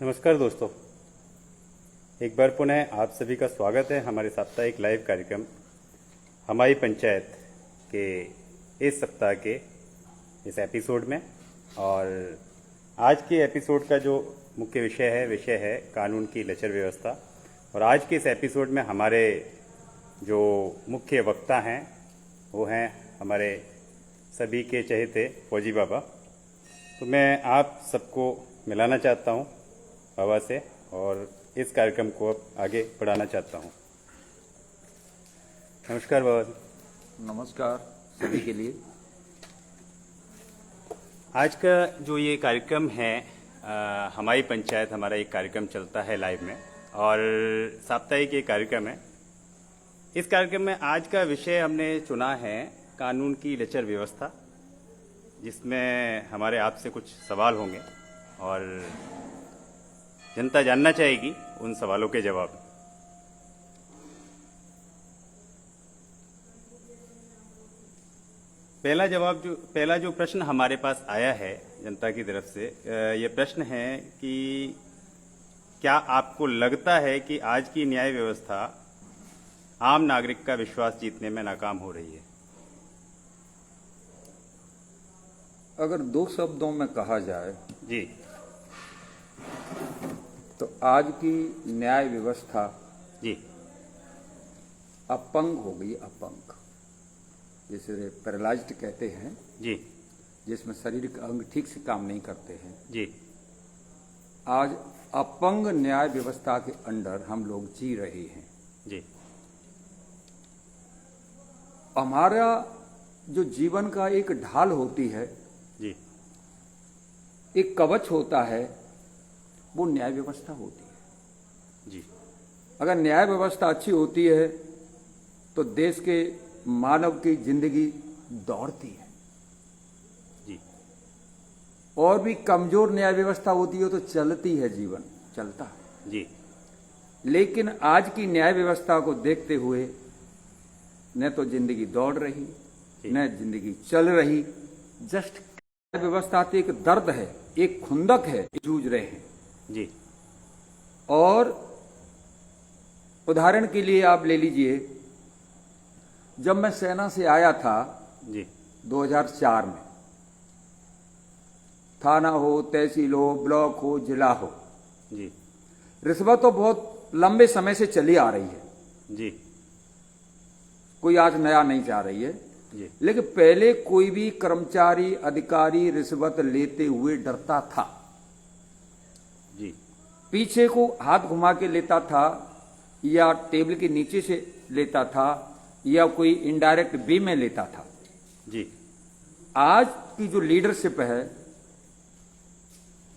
नमस्कार दोस्तों, एक बार पुनः आप सभी का स्वागत है हमारे साप्ताहिक लाइव कार्यक्रम हमारी पंचायत के इस सप्ताह के इस एपिसोड में। और आज के एपिसोड का जो मुख्य विषय है कानून की लचर व्यवस्था। और आज के इस एपिसोड में हमारे जो मुख्य वक्ता हैं वो हैं हमारे सभी के चहेते फौजी बाबा। तो मैं आप सबको मिलाना चाहता हूँ बाबा से और इस कार्यक्रम को अब आगे बढ़ाना चाहता हूँ। नमस्कार बाबा। नमस्कार सभी के लिए। आज का जो ये कार्यक्रम है हमारी पंचायत, हमारा एक कार्यक्रम चलता है लाइव में और साप्ताहिक ये कार्यक्रम है। इस कार्यक्रम में आज का विषय हमने चुना है कानून की लचर व्यवस्था, जिसमें हमारे आपसे कुछ सवाल होंगे और जनता जानना चाहेगी उन सवालों के जवाब। पहला जो प्रश्न हमारे पास आया है जनता की तरफ से, ये प्रश्न है कि क्या आपको लगता है कि आज की न्याय व्यवस्था आम नागरिक का विश्वास जीतने में नाकाम हो रही है? अगर दो शब्दों में कहा जाए जी, तो आज की न्याय व्यवस्था जी, अपंग हो गई। अपंग जिसे पैरालाइज्ड कहते हैं, जी, जिसमें शारीरिक अंग ठीक से काम नहीं करते हैं। जी, आज अपंग न्याय व्यवस्था के अंडर हम लोग जी रहे हैं। जी, हमारा जो जीवन का एक ढाल होती है, जी, एक कवच होता है, वो न्याय व्यवस्था होती है। जी, अगर न्याय व्यवस्था अच्छी होती है तो देश के मानव की जिंदगी दौड़ती है। जी, और भी कमजोर न्याय व्यवस्था होती है तो चलती है, जीवन चलता है। जी, लेकिन आज की न्याय व्यवस्था को देखते हुए न तो जिंदगी दौड़ रही, न जिंदगी चल रही। जस्ट न्याय व्यवस्था तो एक दर्द है, एक खुंदक है, जूझ रहे हैं। जी, और उदाहरण के लिए आप ले लीजिए, जब मैं सेना से आया था जी, 2004 में, थाना हो, तहसील हो, ब्लॉक हो, जिला हो, जी, रिश्वत तो बहुत लंबे समय से चली आ रही है। जी, कोई आज नया नहीं चाह रही है। जी, लेकिन पहले कोई भी कर्मचारी अधिकारी रिश्वत लेते हुए डरता था। जी, पीछे को हाथ घुमा के लेता था या टेबल के नीचे से लेता था या कोई इनडायरेक्ट वे में लेता था। जी, आज की जो लीडरशिप है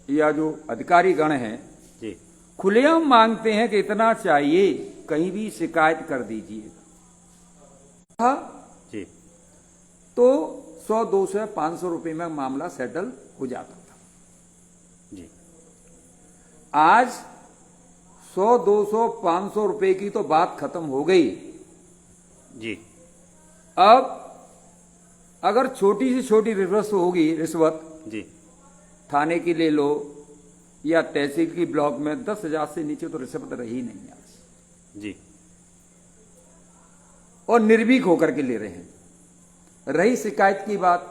या जो अधिकारी गण हैं, जी, खुलेआम मांगते हैं कि इतना चाहिए, कहीं भी शिकायत कर दीजिए। जी, तो 100, 200, 500 रुपए में मामला सेटल हो जाता था। जी, आज 100, 200, 500 रुपए की तो बात खत्म हो गई। जी, अब अगर छोटी से छोटी रिश्वत जी, थाने की ले लो या तहसील की ब्लॉक में 10,000 से नीचे तो रिश्वत रही नहीं आज। जी, और निर्भीक होकर के ले रहे हैं। रही शिकायत की बात,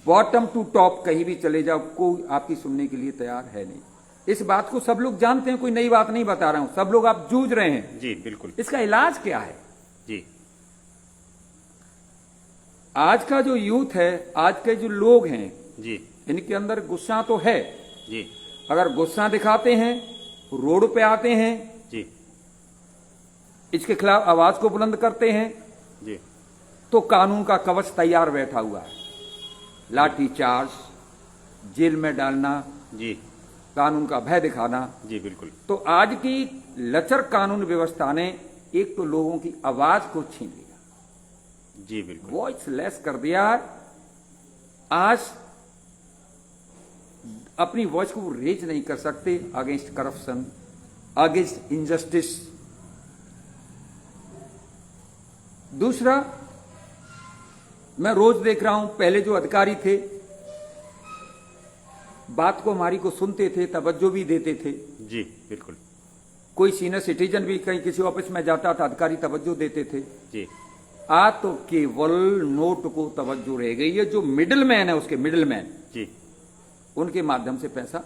बॉटम टू टॉप कहीं भी चले जाओ, कोई आपकी सुनने के लिए तैयार है नहीं। इस बात को सब लोग जानते हैं, कोई नई बात नहीं बता रहा हूं, सब लोग आप जूझ रहे हैं। जी, बिल्कुल। इसका इलाज क्या है? जी, आज का जो यूथ है, आज के जो लोग हैं, जी, इनके अंदर गुस्सा तो है। जी, अगर गुस्सा दिखाते हैं, रोड पे आते हैं, जी, इसके खिलाफ आवाज को बुलंद करते हैं, जी, तो कानून का कवच तैयार बैठा हुआ है। लाठी चार्ज, जेल में डालना, जी, कानून का भय दिखाना। जी, बिल्कुल। तो आज की लचर कानून व्यवस्था ने एक तो लोगों की आवाज को छीन लिया, जी, बिल्कुल। वॉइस लेस कर दिया। आज अपनी वॉइस को रेज नहीं कर सकते अगेंस्ट करप्शन, अगेंस्ट इनजस्टिस। दूसरा, मैं रोज देख रहा हूं, पहले जो अधिकारी थे बात को हमारी को सुनते थे, तवज्जो भी देते थे। जी बिल्कुल। कोई सीनियर सिटीजन भी कहीं किसी ऑफिस में जाता था, अधिकारी तवज्जो देते थे। जी आज तो केवल नोट को तवज्जो रह गई है। जो मिडिल मैन है, उसके मिडिल मैन, जी उनके माध्यम से पैसा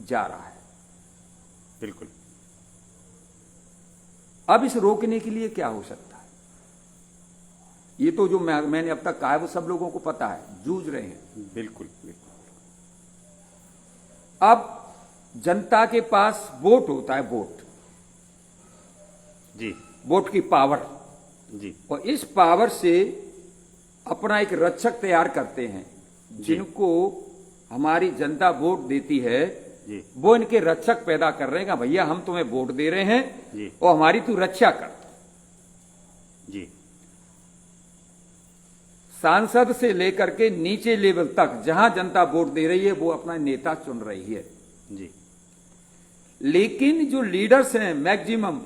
जा रहा है। बिल्कुल। अब इस रोकने के लिए क्या हो सकता है? ये तो जो मैंने अब तक कहा है वो सब लोगों को पता है, जूझ रहे हैं। बिल्कुल बिल्कुल। अब जनता के पास वोट होता है, वोट, जी वोट की पावर, जी और इस पावर से अपना एक रक्षक तैयार करते हैं। जिनको हमारी जनता वोट देती है, जी वो इनके रक्षक पैदा कर रहे हैं कि भैया हम तुम्हें वोट दे रहे हैं जी और हमारी तू रक्षा कर। जी सांसद से लेकर के नीचे लेवल तक जहां जनता वोट दे रही है, वो अपना नेता चुन रही है। जी लेकिन जो लीडर्स हैं, मैक्सिमम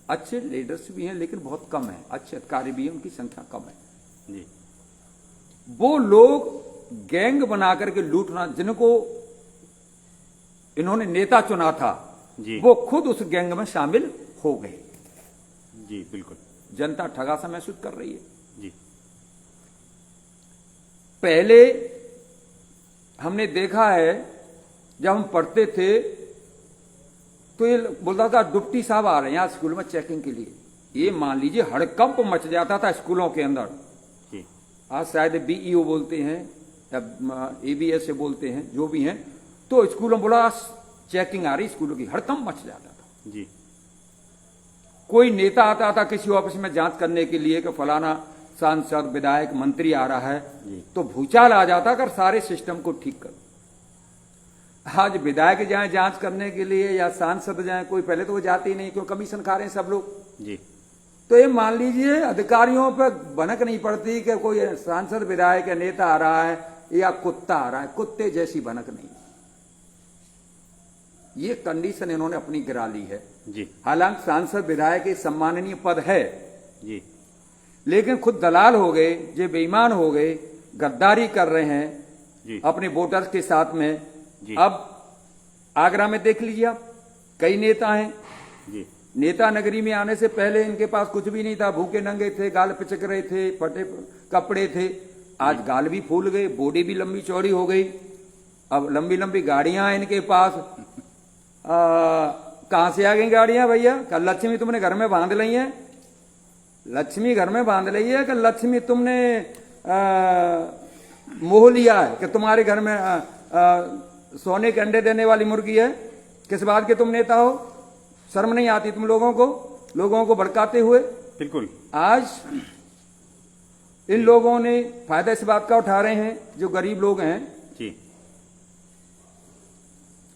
अच्छे लीडर्स भी हैं लेकिन बहुत कम है, अच्छे अधिकारी भी हैं, उनकी संख्या कम है। जी वो लोग गैंग बना करके लूटना, जिनको इन्होंने नेता चुना था, जी वो खुद उस गैंग में शामिल हो गए। जी बिल्कुल। जनता ठगा सा महसूस कर रही है। जी पहले हमने देखा है, जब हम पढ़ते थे तो ये बोलता था डिप्टी साहब आ रहे हैं यहां स्कूल में चेकिंग के लिए। ये मान लीजिए हड़कंप मच जाता था स्कूलों के अंदर। जी आज शायद बीईओ बोलते हैं या एबीएस से बोलते हैं, जो भी हैं, तो स्कूलों में बोला चेकिंग आ रही स्कूलों की, हड़कंप मच जाता था। जी कोई नेता आता था किसी ऑफिस में जांच करने के लिए कि फलाना सांसद, विधायक, मंत्री आ रहा है, तो भूचाल आ जाता अगर सारे सिस्टम को ठीक करो। आज विधायक जाए जांच करने के लिए या सांसद जाए, कोई पहले तो वो जाते ही नहीं, क्यों कमीशन खा रहे हैं सब लोग। जी तो ये मान लीजिए अधिकारियों पर भनक नहीं पड़ती कि कोई सांसद, विधायक या नेता आ रहा है या कुत्ता आ रहा है, कुत्ते जैसी भनक नहीं। ये कंडीशन इन्होंने अपनी गिरा ली है। जी हालांकि सांसद, विधायक एक सम्माननीय पद है, जी लेकिन खुद दलाल हो गए, जो बेईमान हो गए, गद्दारी कर रहे हैं जी अपने वोटर्स के साथ में। जी अब आगरा में देख लीजिए आप, कई नेता हैं, जी नेता नगरी में आने से पहले इनके पास कुछ भी नहीं था, भूखे नंगे थे, गाल पिचक रहे थे, फटे कपड़े थे। आज गाल भी फूल गए, बॉडी भी लंबी चौड़ी हो गई, अब लंबी लंबी गाड़ियां हैं इनके पास। कहां से आ गई गाड़ियां भैया? कल लक्ष्मी तुमने घर में बांध ली है, लक्ष्मी घर में बांध ली है कि लक्ष्मी तुमने मोह लिया है कि तुम्हारे घर में सोने के अंडे देने वाली मुर्गी है? किस बात के तुम नेता हो? शर्म नहीं आती तुम लोगों को भड़काते हुए? बिल्कुल। आज इन लोगों ने फायदा इस बात का उठा रहे हैं, जो गरीब लोग हैं जी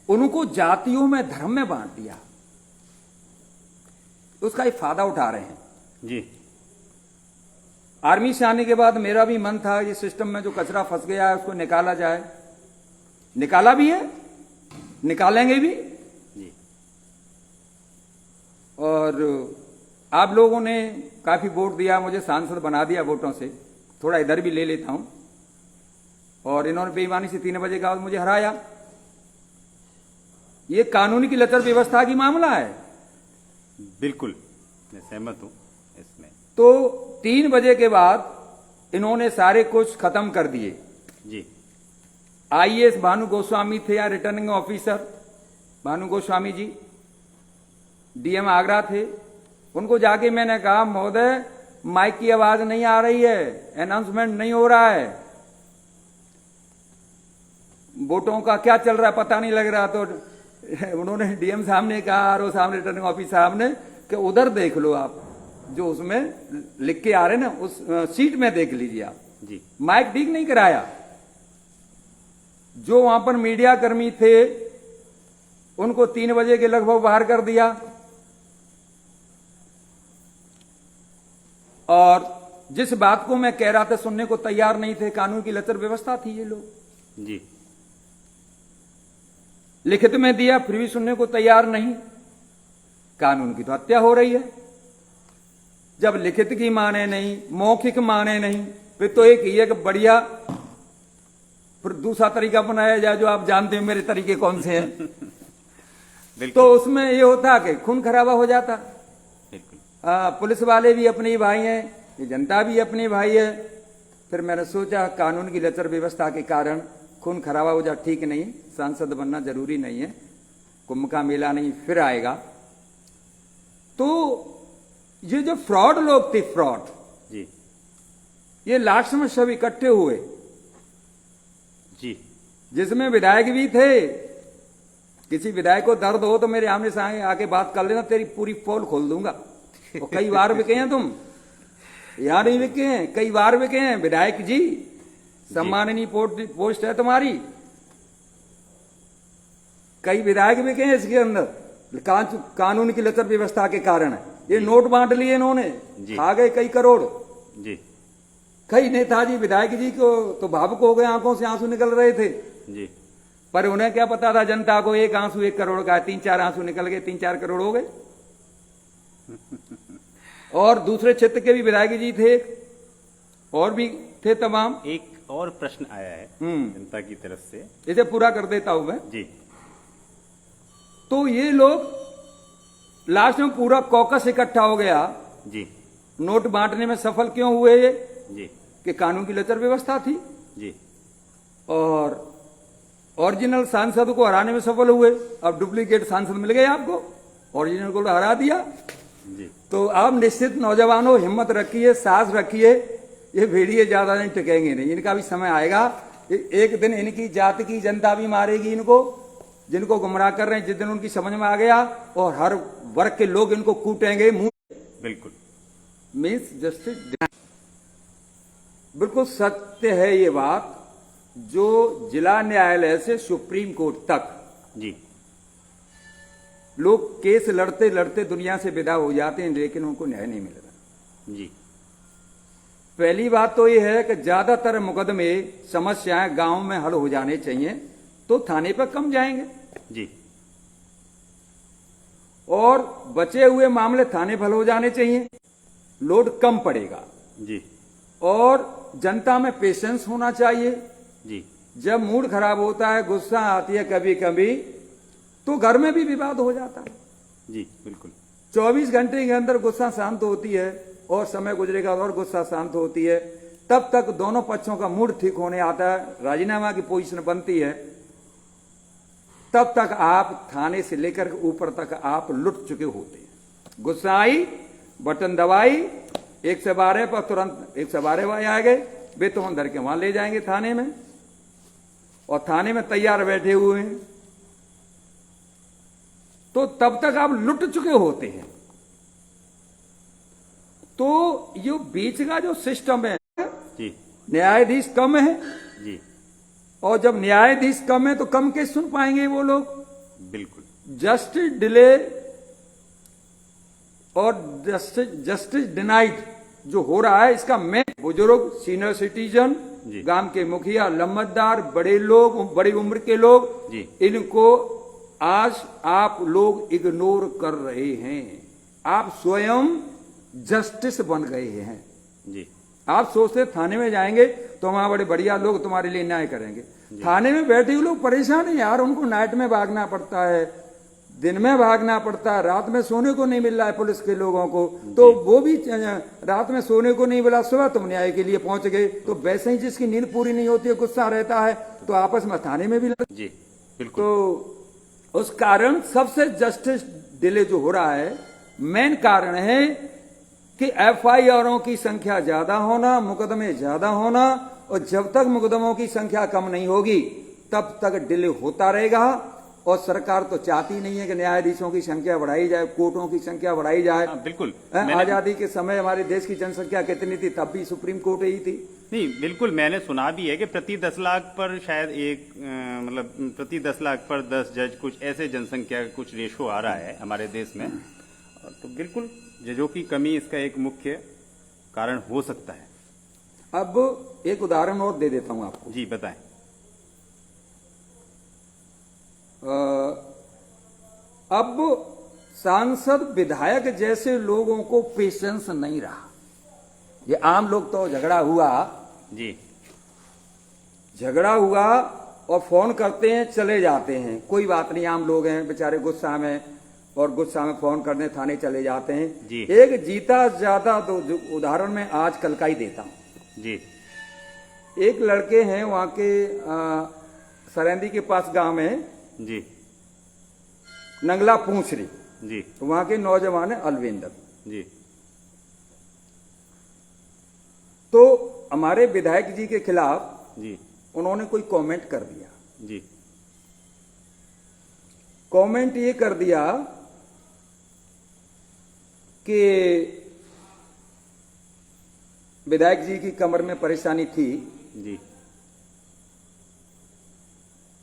उनको जातियों में, धर्म में बांट दिया, उसका एक फायदा उठा रहे हैं। जी आर्मी से आने के बाद मेरा भी मन था ये सिस्टम में जो कचरा फंस गया है उसको निकाला जाए, निकाला भी है, निकालेंगे भी। जी और आप लोगों ने काफी वोट दिया, मुझे सांसद बना दिया वोटों से, थोड़ा इधर भी ले लेता हूं, और इन्होंने बेईमानी से 3 बजे के बाद मुझे हराया। ये कानून की लचर व्यवस्था की मामला है। बिल्कुल, मैं सहमत हूं इसमें। तो 3 बजे के बाद इन्होंने सारे कुछ खत्म कर दिए। जी आईएएस भानु गोस्वामी थे या returning officer Bhanu Goswami ji, DM Agra थे, उनको जाके मैंने कहा महोदय माइक की आवाज नहीं आ रही है, अनाउंसमेंट नहीं हो रहा है, वोटों का क्या चल रहा है पता नहीं लग रहा। तो उन्होंने डीएम साहब ने कहा, आरओ साहब ने, रिटर्निंग ऑफिसर साहब ने, कि उधर देख लो आप, जो उसमें लिख के आ रहे ना उस सीट में देख लीजिए आप। जी माइक ठीक नहीं कराया। जो वहां पर मीडिया कर्मी थे उनको 3 बजे के लगभग बाहर कर दिया, और जिस बात को मैं कह रहा था सुनने को तैयार नहीं थे। कानून की लचर व्यवस्था थी ये लोग। जी लिखित में दिया फिर भी सुनने को तैयार नहीं। कानून की तो हत्या हो रही है। जब लिखित की माने नहीं, मौखिक माने नहीं, फिर तो एक ही है कि बढ़िया फिर दूसरा तरीका अपनाया जाए जो आप जानते हैं मेरे तरीके कौन से हैं। बिल्कुल तो उसमें ये होता कि खून खराबा हो जाता। बिल्कुल पुलिस वाले भी अपने ही भाई हैं, ये जनता भी अपने भाई है। फिर मैंने सोचा कानून की लचर व्यवस्था के कारण खून खराबा हो जाए ठीक नहीं, सांसद बनना जरूरी नहीं है, कुंभ का मेला नहीं फिर आएगा। तो ये जो फ्रॉड लोग थे, फ्रॉड, जी ये लास्ट में सब इकट्ठे हुए, जी जिसमें विधायक भी थे। किसी विधायक को दर्द हो तो मेरे आमने सामने आके बात कर लेना, तेरी पूरी पोल खोल दूंगा। और कई बार बिके हैं तुम, यहां नहीं बिके हैं, कई बार बिके हैं विधायक जी, सम्माननीय पोस्ट है तुम्हारी। कई विधायक बिके हैं इसके अंदर कानून की लचर व्यवस्था के कारण। ये नोट बांट लिए इन्होंने, खा गए कई करोड़। जी कई नेताजी विधायक जी को तो भावुक हो गए, आंखों से आंसू निकल रहे थे। जी पर उन्हें क्या पता था जनता को एक आंसू 1 करोड़ का, 3-4 आंसू निकल गए, 3-4 करोड़ हो गए। और दूसरे क्षेत्र के भी विधायक जी थे और भी थे तमाम। एक और प्रश्न आया है जनता की तरफ से, इसे पूरा कर देता हूं मैं। जी तो ये लोग लास्ट में पूरा कॉकस इकट्ठा हो गया। जी नोट बांटने में सफल क्यों हुए ये? जी कि कानून की लचर व्यवस्था थी। जी और ओरिजिनल सांसद को हराने में सफल हुए। अब डुप्लीकेट सांसद मिल गए आपको, ओरिजिनल को हरा दिया। जी तो आप निश्चित नौजवानों हिम्मत रखिए, साहस रखिए, ये भेड़िए ज्यादा नहीं टिकेंगे नहीं, इनका भी समय आएगा। एक दिन इनकी जाति की जनता भी मारेगी इनको, जिनको गुमराह कर रहे हैं। जिस दिन उनकी समझ में आ गया और हर वर्ग के लोग इनको कूटेंगे मुंह। बिल्कुल मीन्स जस्टिस, बिल्कुल सत्य है ये बात। जो जिला न्यायालय से सुप्रीम कोर्ट तक जी लोग केस लड़ते लड़ते दुनिया से विदा हो जाते हैं, लेकिन उनको न्याय नहीं मिल रहा। जी पहली बात तो यह है कि ज्यादातर मुकदमे समस्याएं गांव में हल हो जाने चाहिए, तो थाने पर कम जाएंगे जी और बचे हुए मामले थाने पर हल हो जाने चाहिए, लोड कम पड़ेगा। जी और जनता में पेशेंस होना चाहिए। जी जब मूड खराब होता है, गुस्सा आती है कभी कभी, तो घर में भी विवाद हो जाता है। जी बिल्कुल 24 घंटे के अंदर गुस्सा शांत होती है और समय गुजरेगा और गुस्सा शांत होती है। तब तक दोनों पक्षों का मूड ठीक होने आता है, राजीनामा की पोजीशन बनती है। तब तक आप थाने से लेकर ऊपर तक आप लुट चुके होते हैं। गुस्सा आई, बटन दबाई, 112 पर तुरंत 112 वाले आ गए, वे तो अंदर के वहां ले जाएंगे थाने में, और थाने में तैयार बैठे हुए हैं। तो तब तक आप लुट चुके होते हैं। तो ये बीच का जो सिस्टम है, जी न्यायाधीश कम है, जी और जब न्यायाधीश कम है तो कम केस सुन पाएंगे वो लोग। बिल्कुल जस्टिस डिले और जस्टिस डिनाइड जो हो रहा है, इसका मेन बुजुर्ग, सीनियर सिटीजन, जी। गांव के मुखिया, लम्बतदार, बड़े लोग, बड़ी उम्र के लोग, जी। इनको आज आप लोग इग्नोर कर रहे हैं। आप स्वयं जस्टिस बन गए हैं। जी आप सोचते थाने में जाएंगे तो वहां बड़े बढ़िया लोग तुम्हारे लिए न्याय करेंगे। थाने में बैठे हुए लोग परेशान हैं यार, उनको नाइट में भागना पड़ता है, दिन में भागना पड़ता है, रात में सोने को नहीं मिल रहा है पुलिस के लोगों को, तो वो भी रात में सोने को नहीं मिला, सुबह तुम न्याय के लिए पहुंच गए। तो वैसे ही जिसकी नींद पूरी नहीं होती है, गुस्सा रहता है, तो आपस में थाने में भी जी बिल्कुल। तो उस कारण सबसे जस्टिस डिले जो हो रहा है, मेन कारण है कि एफआईआरों की संख्या ज्यादा होना, मुकदमे ज्यादा होना, और जब तक मुकदमों की संख्या कम नहीं होगी तब तक डिले होता रहेगा। और सरकार तो चाहती नहीं है कि न्यायाधीशों की संख्या बढ़ाई जाए, कोर्टों की संख्या बढ़ाई जाए। बिल्कुल आजादी के समय हमारे देश की जनसंख्या कितनी थी, तब भी सुप्रीम कोर्ट ही थी। नहीं, बिल्कुल मैंने सुना भी है कि प्रति 10 लाख पर शायद एक मतलब प्रति 10 लाख पर 10 जज, कुछ ऐसे जनसंख्या का कुछ रेशो आ रहा है हमारे देश में। तो बिल्कुल जजों की कमी इसका एक मुख्य कारण हो सकता है। अब एक उदाहरण और दे देता हूं आपको। जी बताएं। अब सांसद विधायक जैसे लोगों को पेशेंस नहीं रहा। ये आम लोग तो झगड़ा हुआ, जी झगड़ा हुआ और फोन करते हैं, चले जाते हैं, कोई बात नहीं, आम लोग हैं बेचारे, गुस्सा में, और गुस्सा में फोन करने थाने चले जाते हैं। जी। एक जीता ज्यादा तो उदाहरण मैं आज कल का ही देता हूं। जी। एक लड़के हैं वहां के सरेंदी के पास गांव है, जी। नंगला पूंछरी, जी। तो वहां के नौजवान है अलविंदर। जी। तो हमारे विधायक जी के खिलाफ जी। उन्होंने कोई कमेंट कर दिया। जी। कमेंट ये कर दिया कि विधायक जी की कमर में परेशानी थी, जी।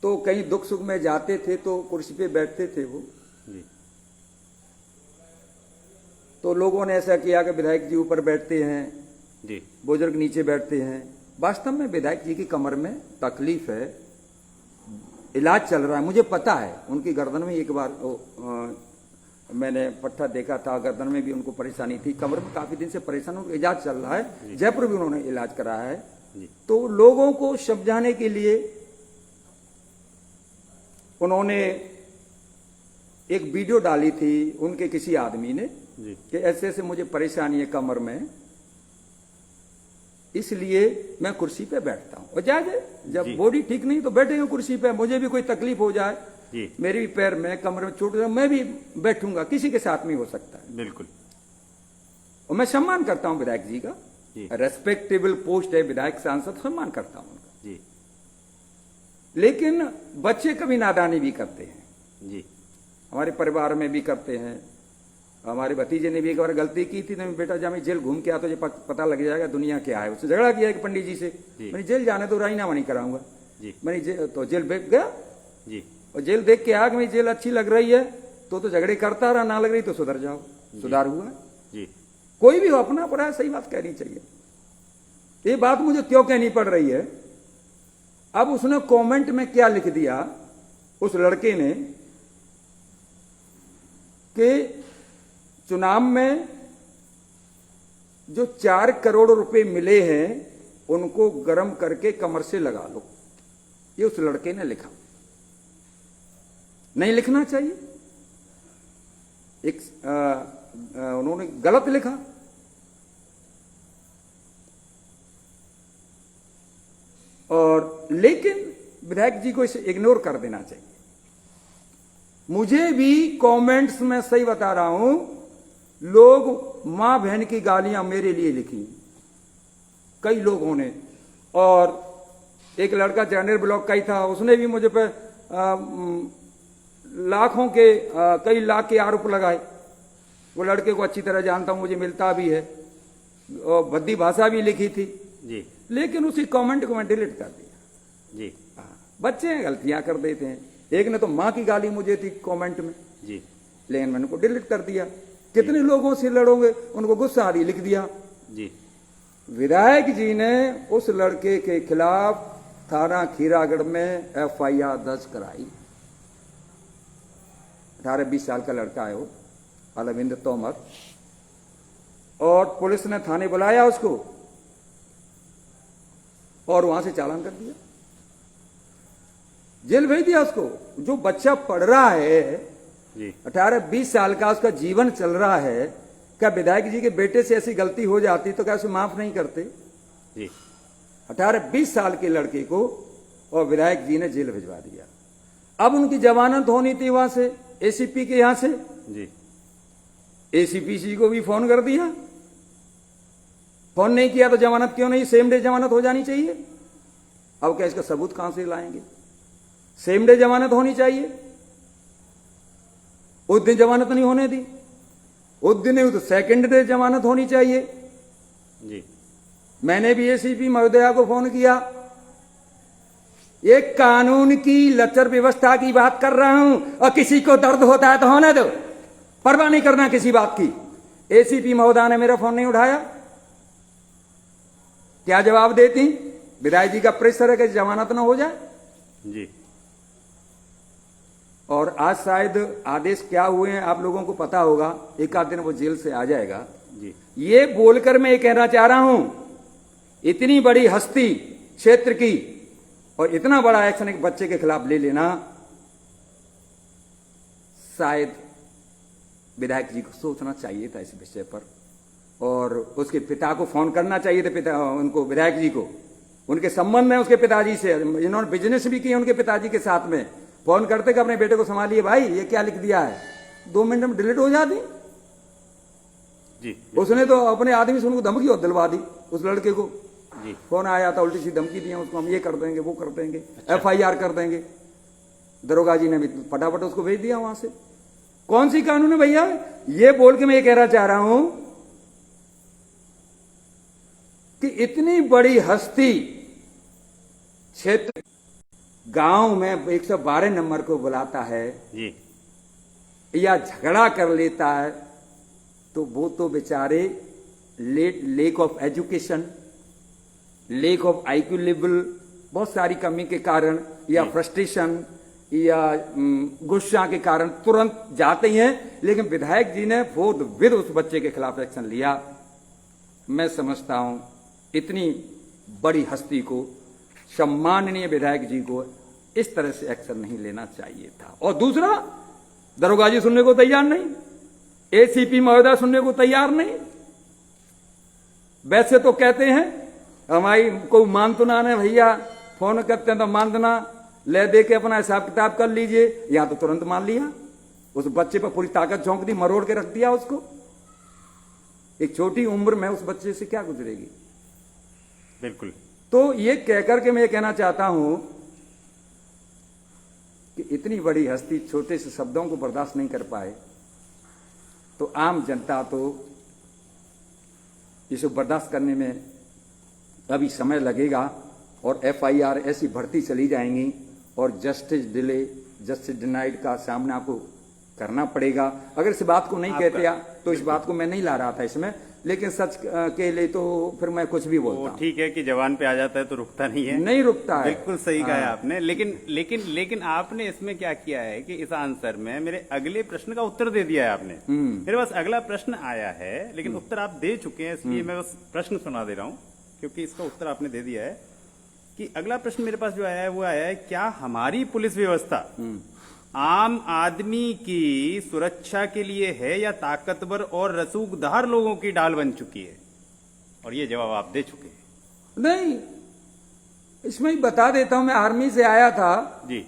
तो कहीं दुख सुख में जाते थे तो कुर्सी पे बैठते थे वो, जी। तो लोगों ने ऐसा किया कि विधायक जी ऊपर बैठते हैं, जी। बुजुर्ग नीचे बैठते हैं। वास्तव में विधायक जी की कमर में तकलीफ है, इलाज चल रहा है, मुझे पता है। उनकी गर्दन में एक बार मैंने पट्टा देखा था, गर्दन में भी उनको परेशानी थी, कमर में काफी दिन से परेशान, उनका इलाज चल रहा है, जयपुर भी उन्होंने इलाज कराया है। जी। तो लोगों को समझाने के लिए उन्होंने एक वीडियो डाली थी उनके किसी आदमी ने जी। कि ऐसे ऐसे मुझे परेशानी है कमर में, इसलिए मैं कुर्सी पे बैठता हूं। और जाए जब बॉडी ठीक नहीं तो बैठेंगे कुर्सी पे, मुझे भी कोई तकलीफ हो जाए, जी। मेरे भी पैर में कमर में चोट हो जाए, मैं भी बैठूंगा, किसी के साथ में हो सकता है। बिल्कुल। और मैं सम्मान करता हूं विधायक जी का, जी। रेस्पेक्टेबल पोस्ट है विधायक सांसद, सम्मान करता हूं उनका। जी। लेकिन बच्चे कभी नादानी भी करते हैं, जी। हमारे परिवार में भी करते हैं। हमारे भतीजे ने भी एक बार गलती की थी, तो बेटा जब मैं जेल घूम के आता तुझे पता लग जाएगा दुनिया क्या है। उससे झगड़ा किया कि पंडित जी से, मैंने जेल जाने तो राजीनामा नहीं कराऊंगा। जी। मैंने तो जेल देख गया, जी। और जेल देख के आ कि मेरी जेल अच्छी लग रही है तो झगड़े करता रहा, ना लग रही तो सुधर जाओ, सुधार हुआ। जी। कोई भी हो, अपना पड़ा है, सही बात कहनी चाहिए। ये बात मुझे क्यों कहनी पड़ रही है, अब उसने कमेंट में क्या लिख दिया उस लड़के ने कि चुनाव में जो 4 करोड़ रुपए मिले हैं उनको गर्म करके कमर से लगा लो, ये उस लड़के ने लिखा। नहीं लिखना चाहिए, एक उन्होंने गलत लिखा। और लेकिन विधायक जी को इसे इग्नोर कर देना चाहिए। मुझे भी कमेंट्स में, सही बता रहा हूं, लोग मां बहन की गालियां मेरे लिए लिखी, कई लोगों ने। और एक लड़का जनरल ब्लॉक का ही था, उसने भी मुझे पे लाखों के कई लाख के आरोप लगाए। वो लड़के को अच्छी तरह जानता हूं, मुझे मिलता भी है, और भद्दी भाषा भी लिखी थी। जी। लेकिन उसी कमेंट को मैं डिलीट कर दिया। जी। बच्चे गलतियां कर देते हैं। एक ने तो मां की गाली मुझे थी कमेंट में, जी। लेकिन मैंने उनको डिलीट कर दिया। कितने लोगों से लड़ोगे, उनको गुस्सा आ रही, लिख दिया। जी। विधायक जी ने उस लड़के के खिलाफ थाना खीरागढ़ में FIR दर्ज कराई। 18-20 साल का लड़का है वो, अलविंद तोमर, और पुलिस ने थाने बुलाया उसको और वहां से चालान कर दिया, जेल भेज दिया उसको। जो बच्चा पढ़ रहा है, जी। 18-20 साल का, उसका जीवन चल रहा है, क्या विधायक जी के बेटे से ऐसी गलती हो जाती तो क्या उसे माफ नहीं करते? जी। 18-20 साल के लड़के को और विधायक जी ने जेल भिजवा दिया। अब उनकी जमानत होनी थी वहां से, ACP के यहां से। जी। ACP जी को भी फोन कर दिया, फोन नहीं किया तो जमानत क्यों नहीं, सेम डे जमानत हो जानी चाहिए। अब क्या इसका सबूत कहां से लाएंगे? सेम डे जमानत होनी चाहिए, उस दिन जमानत नहीं होने दी, उस दिन नहीं तो सेकंड डे जमानत होनी चाहिए। जी। मैंने भी ACP महोदया को फोन किया, एक कानून की लचर व्यवस्था की बात कर रहा हूं, और किसी को दर्द होता है तो होने दो, परवाह नहीं करना किसी बात की। ACP महोदया ने मेरा फोन नहीं उठाया, क्या जवाब देती? विधायक जी का प्रेशर है कि जमानत ना हो जाए। जी। और आज शायद आदेश क्या हुए हैं आप लोगों को पता होगा, एक आध दिन वो जेल से आ जाएगा। जी। ये बोलकर मैं ये कहना चाह रहा हूं, इतनी बड़ी हस्ती क्षेत्र की और इतना बड़ा एक्शन एक बच्चे के खिलाफ ले लेना, शायद विधायक जी को सोचना चाहिए था इस विषय पर, और उसके पिता को फोन करना चाहिए था, पिता उनको, विधायक जी को। उनके संबंध है उसके पिताजी से, इन्होंने बिजनेस भी किया उनके पिताजी के साथ में। फोन करते कि अपने बेटे को संभालिए भाई, ये क्या लिख दिया है, 2 मिनट में डिलीट हो जाती जी। उसने तो अपने आदमी से उनको धमकी और दिलवा दी उस लड़के को। जी। फोन आया था, उल्टी सी धमकी दी उसको, हम ये कर देंगे वो कर देंगे, FIR कर देंगे। दरोगा जी ने भी फटाफट उसको भेज दिया वहां से। कौन सी कानून है भैया? ये बोल के मैं ये कहना चाह रहा हूं कि इतनी बड़ी हस्ती क्षेत्र गांव में 112 नंबर को बुलाता है जी। या झगड़ा कर लेता है, तो वो तो बेचारे lake of education, lake of IQ level, बहुत सारी कमी के कारण या फ्रस्ट्रेशन या गुस्सा के कारण तुरंत जाते ही हैं। लेकिन विधायक जी ने विद उस बच्चे के खिलाफ एक्शन लिया। मैं समझता हूं इतनी बड़ी हस्ती को, सम्माननीय विधायक जी को इस तरह से एक्शन नहीं लेना चाहिए था। और दूसरा, दरोगा जी सुनने को तैयार नहीं, ACP महोदय सुनने को तैयार नहीं। वैसे तो कहते हैं हमारी को मान तो ना है भैया, फोन करते हैं तो मान देना, ले दे के अपना हिसाब किताब कर लीजिए। यहां तो तुरंत मान लिया, उस बच्चे पर पूरी ताकत झोंक दी, मरोड़ के रख दिया उसको। एक छोटी उम्र में उस बच्चे से क्या गुजरेगी? बिल्कुल। तो ये कहकर के मैं ये कहना चाहता हूं कि इतनी बड़ी हस्ती छोटे से शब्दों को बर्दाश्त नहीं कर पाए, तो आम जनता तो इसे बर्दाश्त करने में अभी समय लगेगा, और FIR ऐसी भर्ती चली जाएंगी और जस्टिस डिनाइड का सामना को करना पड़ेगा। अगर इस बात को नहीं कहते तो इस बात को मैं नहीं ला रहा था इसमें, लेकिन सच के लिए तो फिर मैं कुछ भी बोलता हूं। ठीक है कि जवान पे आ जाता है तो रुकता नहीं है, नहीं रुकता है। बिल्कुल सही कहा है आपने। लेकिन आपने इसमें क्या किया है कि इस आंसर में मेरे अगले प्रश्न का उत्तर दे दिया है आपने। मेरे पास अगला प्रश्न आया है, लेकिन उत्तर आप दे चुके हैं, इसलिए मैं बस प्रश्न सुना दे रहा हूं, क्योंकि इसका उत्तर आपने दे दिया है। कि अगला प्रश्न मेरे पास जो आया है वो आया है, क्या हमारी पुलिस व्यवस्था आम आदमी की सुरक्षा के लिए है या ताकतवर और रसूखदार लोगों की डाल बन चुकी है? और ये जवाब आप दे चुके हैं। नहीं, इसमें ही बता देता हूं, मैं आर्मी से आया था जी।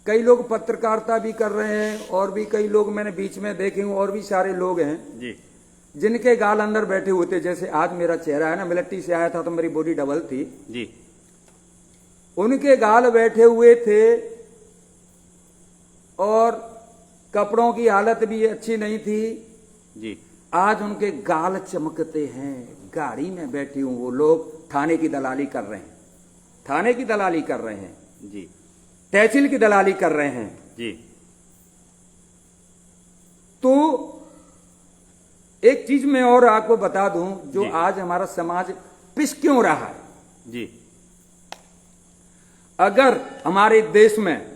कई लोग पत्रकारिता भी कर रहे हैं, और भी कई लोग मैंने बीच में देखे हूं, और भी सारे लोग हैं जी। जिनके गाल अंदर बैठे हुए थे। जैसे आज मेरा चेहरा है ना, मिलिट्री से आया था तो मेरी बॉडी डबल थी जी। उनके गाल बैठे हुए थे, और कपड़ों की हालत भी अच्छी नहीं थी जी। आज उनके गाल चमकते हैं। गाड़ी में बैठे हूं, वो लोग थाने की दलाली कर रहे हैं, थाने की दलाली कर रहे हैं जी। तहसील की दलाली कर रहे हैं जी। तो एक चीज मैं और आपको बता दूं, जो जी। आज हमारा समाज पिस क्यों रहा है। जी। अगर हमारे देश में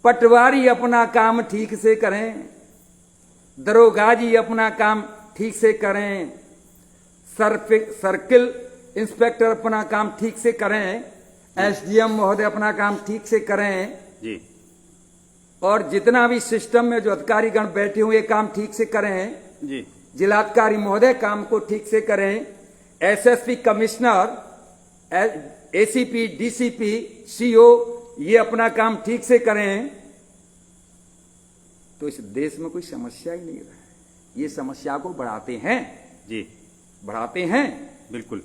पटवारी अपना काम ठीक से करें, दरोगा जी अपना काम ठीक से करें, सर्किल इंस्पेक्टर अपना काम ठीक से करें, SDM महोदय अपना काम ठीक से करें, जी। और जितना भी सिस्टम में जो अधिकारीगण बैठे हुए काम ठीक से करें, जी। जिलाधिकारी महोदय काम को ठीक से करें, SSP commissioner, ACP DCP CO ये अपना काम ठीक से करें, तो इस देश में कोई समस्या ही नहीं रहा। ये समस्या को बढ़ाते हैं जी। बढ़ाते हैं। बिल्कुल।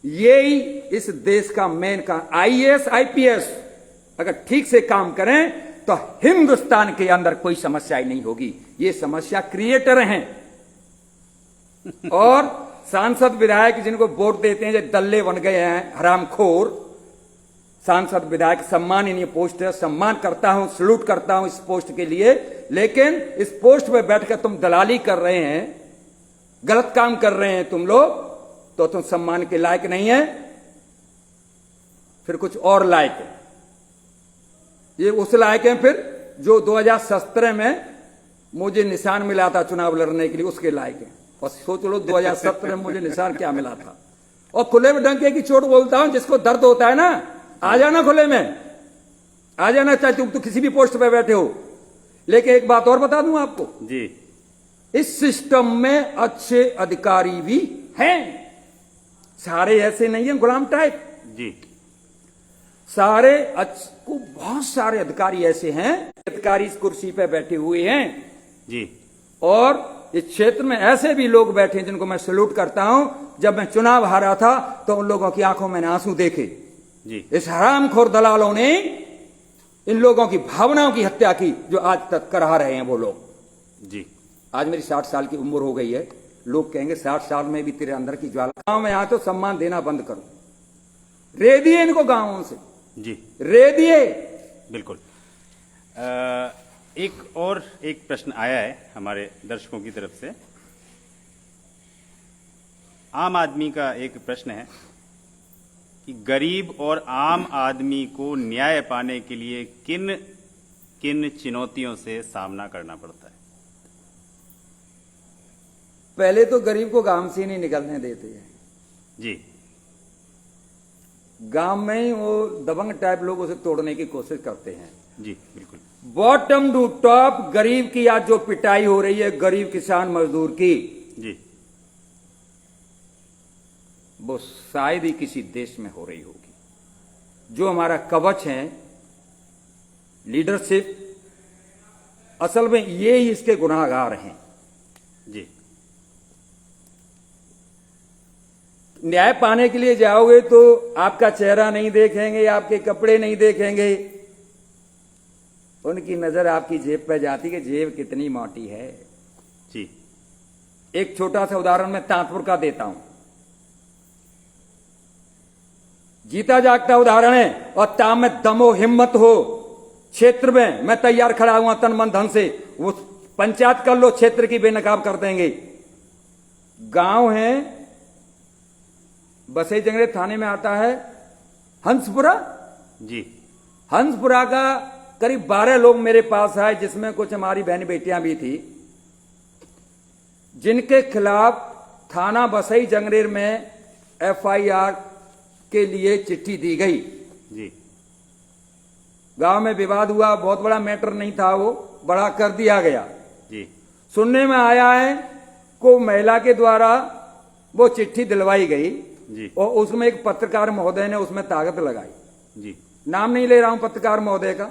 यही इस देश का मेन का IAS IPS अगर ठीक से काम करें तो हिंदुस्तान के अंदर कोई समस्या ही नहीं होगी। ये समस्या क्रिएटर हैं और सांसद विधायक जिनको वोट देते हैं जो दल्ले बन गए हैं, हरामखोर सांसद विधायक, सम्माननीय पोस्ट है, सम्मान करता हूं, सल्यूट करता हूं इस पोस्ट के लिए, लेकिन इस पोस्ट पे बैठकर तुम दलाली कर रहे हैं, गलत काम कर रहे हैं तुम लोग, तो तुम सम्मान के लायक नहीं है, फिर कुछ और लायक है। ये उस लायक है फिर जो 2017 में मुझे निशान मिला था चुनाव लड़ने के लिए, उसके लायक है। और सोच लो 2017 में मुझे निशान क्या मिला था, और खुले में डंके की चोट बोलता हूं, जिसको दर्द होता है ना, आ जाना खुले में, आ जाना, चाहे तुम तो किसी भी पोस्ट पे बैठे हो। लेकिन एक बात और बता दूं आपको जी, इस सिस्टम में अच्छे अधिकारी भी हैं, सारे ऐसे नहीं हैं गुलाम टाइप जी, सारे को बहुत सारे अधिकारी ऐसे हैं, अधिकारी इस कुर्सी पे बैठे हुए हैं जी, और इस क्षेत्र में ऐसे भी लोग बैठे हैं जिनको मैं सैल्यूट करता हूं। जब मैं चुनाव हारा था तो उन लोगों की आंखों में आंसू देखे। जी, इस हरामखोर दलालों ने इन लोगों की भावनाओं की हत्या की जो आज तक करा रहे हैं वो लोग। जी, आज मेरी 60 साल की उम्र हो गई है, लोग कहेंगे 60 साल में भी तेरे अंदर की ज्वाला। गांव में यहाँ तो सम्मान देना बंद करो, रे दिए इनको गांवों से, जी, रे दिए। बिल्कुल। एक प्रश्न आया है हमारे दर्शकों की तरफ से। आम आदमी का एक प्रश्न है कि गरीब और आम आदमी को न्याय पाने के लिए किन किन चुनौतियों से सामना करना पड़ता है? पहले तो गरीब को गांव से ही नहीं निकलने देते हैं। जी, गांव में ही वो दबंग टाइप लोग उसे तोड़ने की कोशिश करते हैं। जी, बिल्कुल। बॉटम टू टॉप गरीब की आज जो पिटाई हो रही है, गरीब किसान मजदूर की, जी, वो शायद ही किसी देश में हो रही होगी। जो हमारा कवच है लीडरशिप, असल में ये ही इसके गुनाहगार हैं। जी, न्याय पाने के लिए जाओगे तो आपका चेहरा नहीं देखेंगे, आपके कपड़े नहीं देखेंगे, उनकी नजर आपकी जेब पे जाती है कि जेब कितनी मोटी है। जी, एक छोटा सा उदाहरण मैं तांतपुर का देता हूं, जीता जागता उदाहरण है, और ताम में दमो हिम्मत हो, क्षेत्र में मैं तैयार खड़ा हुआ तन मन धन से, वो पंचायत कर लो, क्षेत्र की बेनकाब कर देंगे। गांव है बसई जंगरे थाने में आता है हंसपुरा। जी, हंसपुरा का करीब 12 लोग मेरे पास आए, जिसमें कुछ हमारी बहन बेटियां भी थी, जिनके खिलाफ थाना बसई जंगरेर में एफआईआर के लिए चिट्ठी दी गई। जी, गांव में विवाद हुआ, बहुत बड़ा मैटर नहीं था, वो बड़ा कर दिया गया। जी, सुनने में आया है को महिला के द्वारा वो चिट्ठी दिलवाई गई जी, और उसमें एक पत्रकार महोदय ने उसमें ताकत लगाई। जी, नाम नहीं ले रहा हूं पत्रकार महोदय का,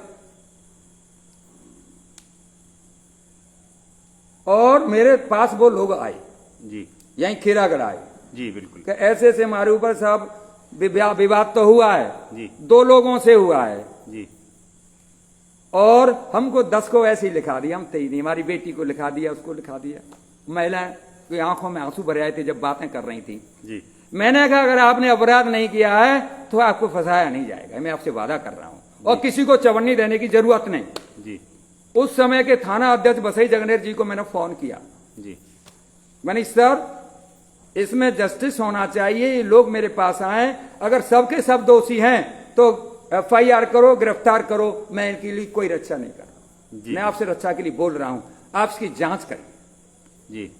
और मेरे पास वो लोग आए, जी, यहीं खीरागढ़ आए जी, बिल्कुल। कि ऐसे ऐसे हमारे ऊपर साहब विवाद तो हुआ है, जी, 2 लोगों से हुआ है, जी, और हमको 10 को ऐसे ही लिखा दिया, हम 23 नहीं, हमारी बेटी को लिखा दिया, उसको लिखा दिया। महिलाएं की आंखों में आंसू भर आए थे जब बातें कर रही थी। जी, मैंने कहा अगर आपने अपराध नहीं किया है तो आपको फंसाया नहीं जाएगा, मैं आपसे वादा कर रहा हूं, और किसी को चवन्नी देने की जरूरत नहीं। जी, उस समय के थाना अध्यक्ष बसई जगनेर जी को मैंने फोन किया, जी, मैंने सर इसमें जस्टिस होना चाहिए, ये लोग मेरे पास आए, अगर सबके सब दोषी हैं तो एफआईआर करो, गिरफ्तार करो, मैं इनके लिए कोई रक्षा नहीं कर रहा, जी, मैं आपसे रक्षा के लिए बोल रहा हूं, आप इसकी जांच करें, जी,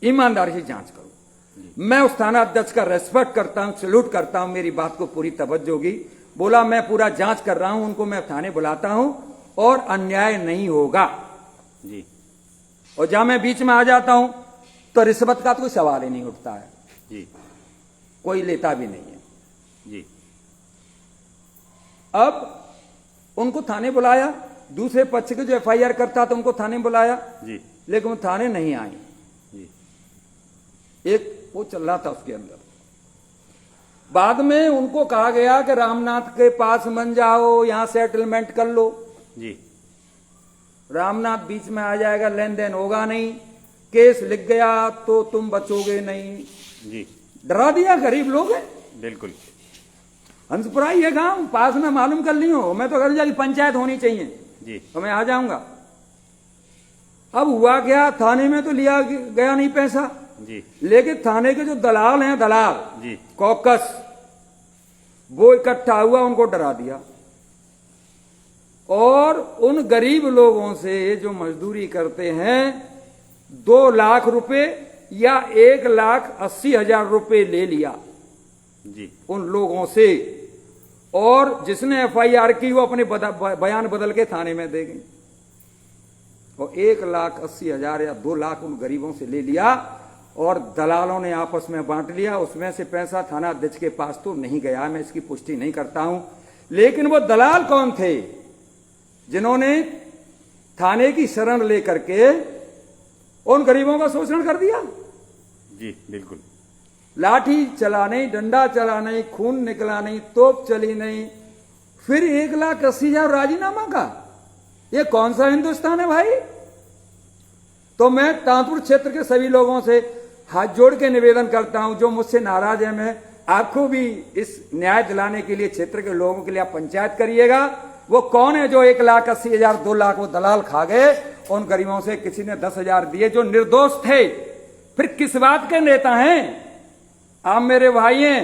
ईमानदारी से जांच करो। मैं उस थाना अध्यक्ष का रेस्पेक्ट करता हूं, सैल्यूट करता हूं, मेरी बात को पूरी तवज्जो होगी। बोला मैं पूरा जांच कर रहा हूं, उनको मैं थाने बुलाता हूं और अन्याय नहीं होगा। जी, और जहां मैं बीच में आ जाता हूं तो रिश्वत का तो कोई सवाल ही नहीं उठता है, जी, कोई लेता भी नहीं है। जी, अब उनको थाने बुलाया, दूसरे पक्ष के जो एफआईआर करता था उनको थाने बुलाया, जी, लेकिन वो थाने नहीं आई। जी, एक वो चल रहा था उसके अंदर। बाद में उनको कहा गया कि रामनाथ के पास मन जाओ, यहां सेटलमेंट कर लो। जी, रामनाथ बीच में आ जाएगा, लेन देन होगा नहीं, केस लिख गया तो तुम बचोगे नहीं। जी, डरा दिया, गरीब लोग हैं। बिल्कुल। हंसपुरा ये गांव पास में, मालूम कर ली हो, मैं तो घर जाके पंचायत होनी चाहिए जी, तो मैं आ जाऊंगा। अब हुआ क्या, थाने में तो लिया गया नहीं पैसा, जी, लेकिन थाने के जो दलाल हैं, दलाल जी, कॉकस, वो इकट्ठा हुआ, उनको डरा दिया, और उन गरीब लोगों से जो मजदूरी करते हैं 2 लाख रुपए या 1,80,000 रुपए ले लिया जी उन लोगों से, और जिसने FIR की वो अपने बयान बदल के थाने में दे गई, और 1,80,000 या 2 लाख उन गरीबों से ले लिया और दलालों ने आपस में बांट लिया। उसमें से पैसा थाना अध्यक्ष के पास तो नहीं गया, मैं इसकी पुष्टि नहीं करता हूं, लेकिन वो दलाल कौन थे जिन्होंने थाने की शरण लेकर के उन गरीबों का शोषण कर दिया? जी बिल्कुल। लाठी चला नहीं, डंडा चला नहीं, खून निकला नहीं, तोप चली नहीं, फिर 1,80,000 राजीनामा का? ये कौन सा हिंदुस्तान है भाई? तो मैं तांतुर क्षेत्र के सभी लोगों से हाथ जोड़ के निवेदन करता हूं, जो मुझसे नाराज है, मैं आपको भी इस न्याय दिलाने के लिए क्षेत्र के लोगों के लिए आप पंचायत करिएगा। वो कौन है जो 1,80,000 2 लाख वो दलाल खा गए? उन गरीबों से किसी ने 10,000 दिए जो निर्दोष थे। फिर किस बात के नेता हैं आप? मेरे भाई हैं,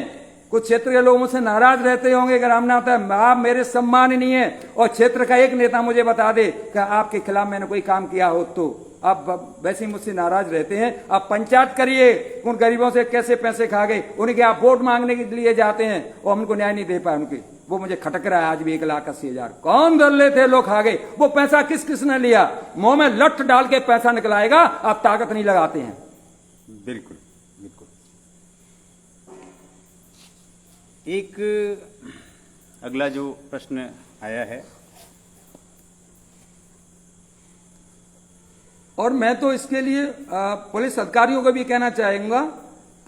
कुछ क्षेत्र के लोग मुझसे नाराज रहते होंगे, अगर हम ना होता है, आप मेरे सम्माननीय है, और क्षेत्र का एक नेता मुझे बता दे कि आपके खिलाफ मैंने कोई काम किया हो, तो आप वैसे ही मुझसे नाराज रहते हैं। आप पंचायत करिए उन गरीबों से कैसे पैसे खा गए, उनके आप वोट मांगने के लिए जाते हैं और हम उनको न्याय नहीं दे पाए उनके, वो मुझे खटक रहा है आज भी। 1,80,000 कौन दल्ले थे, लोग खा गए वो पैसा? किस किसने लिया? मुंह में लठ डाल के पैसा निकलाएगा, आप ताकत नहीं लगाते हैं। बिल्कुल बिल्कुल। एक अगला जो प्रश्न आया है, और मैं तो इसके लिए पुलिस अधिकारियों को भी कहना चाहूंगा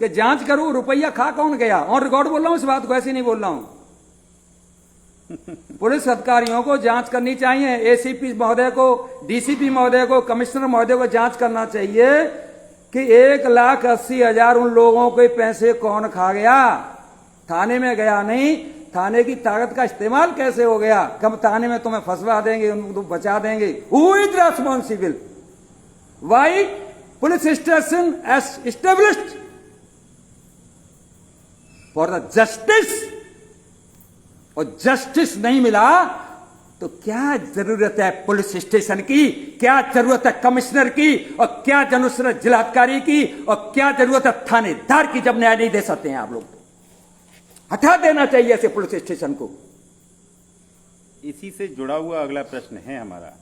कि जांच करो, रुपया खा कौन गया। और रिकॉर्ड बोल रहा हूं इस बात को, ऐसे नहीं बोल रहा हूं। पुलिस अधिकारियों को जांच करनी चाहिए, एसीपी महोदय को, डीसीपी महोदय को, कमिश्नर महोदय को जांच करना चाहिए कि 1,80,000 उन लोगों के पैसे कौन खा गया। थाने में गया नहीं, थाने की ताकत का इस्तेमाल कैसे हो गया? कब थाने में तुम्हें फंसवा देंगे, उनको बचा देंगे। Who is responsible? Why police station established for the justice, और जस्टिस नहीं मिला तो क्या जरूरत है पुलिस स्टेशन की, क्या जरूरत है कमिश्नर की, और क्या जरूरत है जिलाधिकारी की, और क्या जरूरत है थानेदार की, जब न्याय नहीं दे सकते हैं आप लोग? हटा देना चाहिए ऐसे पुलिस स्टेशन को। इसी से जुड़ा हुआ अगला प्रश्न है हमारा।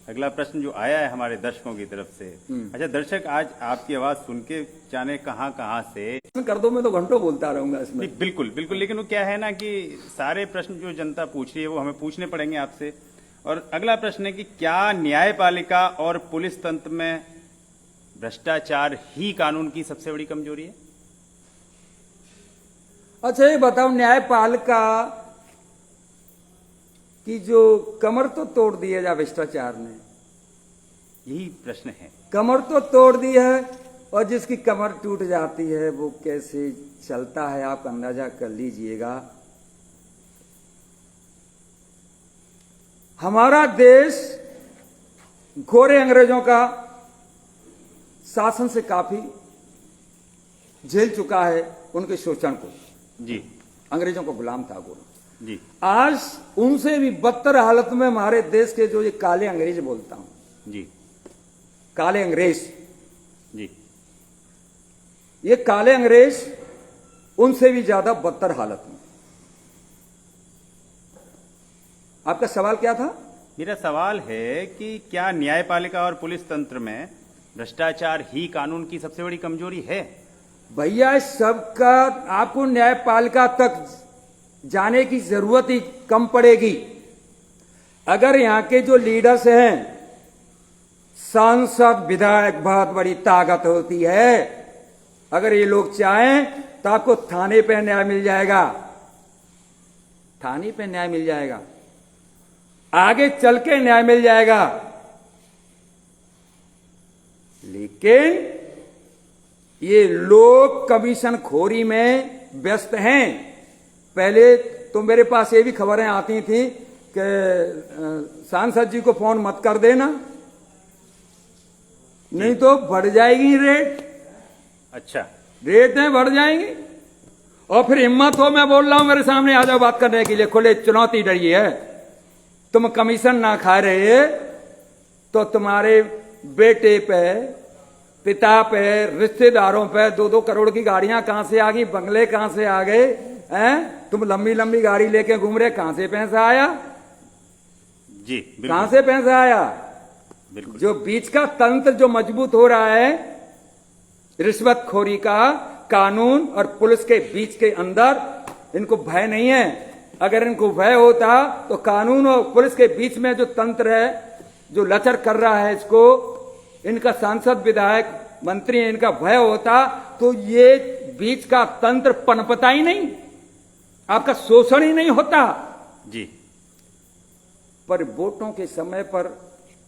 अगला प्रश्न जो आया है हमारे दर्शकों की तरफ से। अच्छा दर्शक, आज आपकी आवाज सुन के जाने कहां से कर दो, मैं तो घंटों बोलता रहूंगा इसमें। बिल्कुल बिल्कुल, लेकिन वो क्या है ना कि सारे प्रश्न जो जनता पूछ रही है वो हमें पूछने पड़ेंगे आपसे। और अगला प्रश्न है कि क्या न्यायपालिका और पुलिस तंत्र में भ्रष्टाचार ही कानून की सबसे बड़ी कमजोरी है? अच्छा ये बताओ, न्यायपालिका की जो कमर तो तोड़ दी है भ्रष्टाचार ने, यही प्रश्न है। कमर तो तोड़ दी है, और जिसकी कमर टूट जाती है वो कैसे चलता है आप अंदाजा कर लीजिएगा। हमारा देश घोरे अंग्रेजों का शासन से काफी झेल चुका है, उनके शोषण को। जी, अंग्रेजों को गुलाम था वो जी। आज उनसे भी बदतर हालत में हमारे देश के जो ये काले अंग्रेज बोलता हूं, जी, काले अंग्रेज, जी, ये काले अंग्रेज उनसे भी ज्यादा बदतर हालत में। आपका सवाल क्या था? मेरा सवाल है कि क्या न्यायपालिका और पुलिस तंत्र में भ्रष्टाचार ही कानून की सबसे बड़ी कमजोरी है? भैया इस सबका आपको न्यायपालिका तक जाने की जरूरत ही कम पड़ेगी अगर यहां के जो लीडर्स हैं, सांसद, विधायक, बहुत बड़ी ताकत होती है। अगर ये लोग चाहें तो आपको थाने पे न्याय मिल जाएगा, थाने पे न्याय मिल जाएगा, आगे चल के न्याय मिल जाएगा। लेकिन ये लोग कमीशन खोरी में व्यस्त हैं। पहले तो मेरे पास ये भी खबरें आती थी कि सांसद जी को फोन मत कर देना, नहीं तो बढ़ जाएगी रेट। अच्छा, रेटें बढ़ जाएंगी। और फिर हिम्मत हो, मैं बोल रहा हूं, मेरे सामने आ जाओ बात करने के लिए, खुले चुनौती डरी है। तुम कमीशन ना खा रहे तो तुम्हारे बेटे पे पिता पे, रिश्तेदारों पे 2-2 करोड़ की गाड़ियां कहां से आ गई, बंगले कहां से आ गए हैं? तुम लंबी लंबी गाड़ी लेके घूम रहे, कहां से पैसा आया? जी कहां से पैसा आया? बिल्कुल। जो बीच का तंत्र जो मजबूत हो रहा है रिश्वतखोरी का, कानून और पुलिस के बीच के अंदर, इनको भय नहीं है। अगर इनको भय होता तो कानून और पुलिस के बीच में जो तंत्र है, जो लचर कर रहा है इसको, इनका सांसद, विधायक, मंत्री, इनका भय होता तो ये बीच का तंत्र पनपता ही नहीं, आपका शोषण ही नहीं होता। जी। पर वोटों के समय पर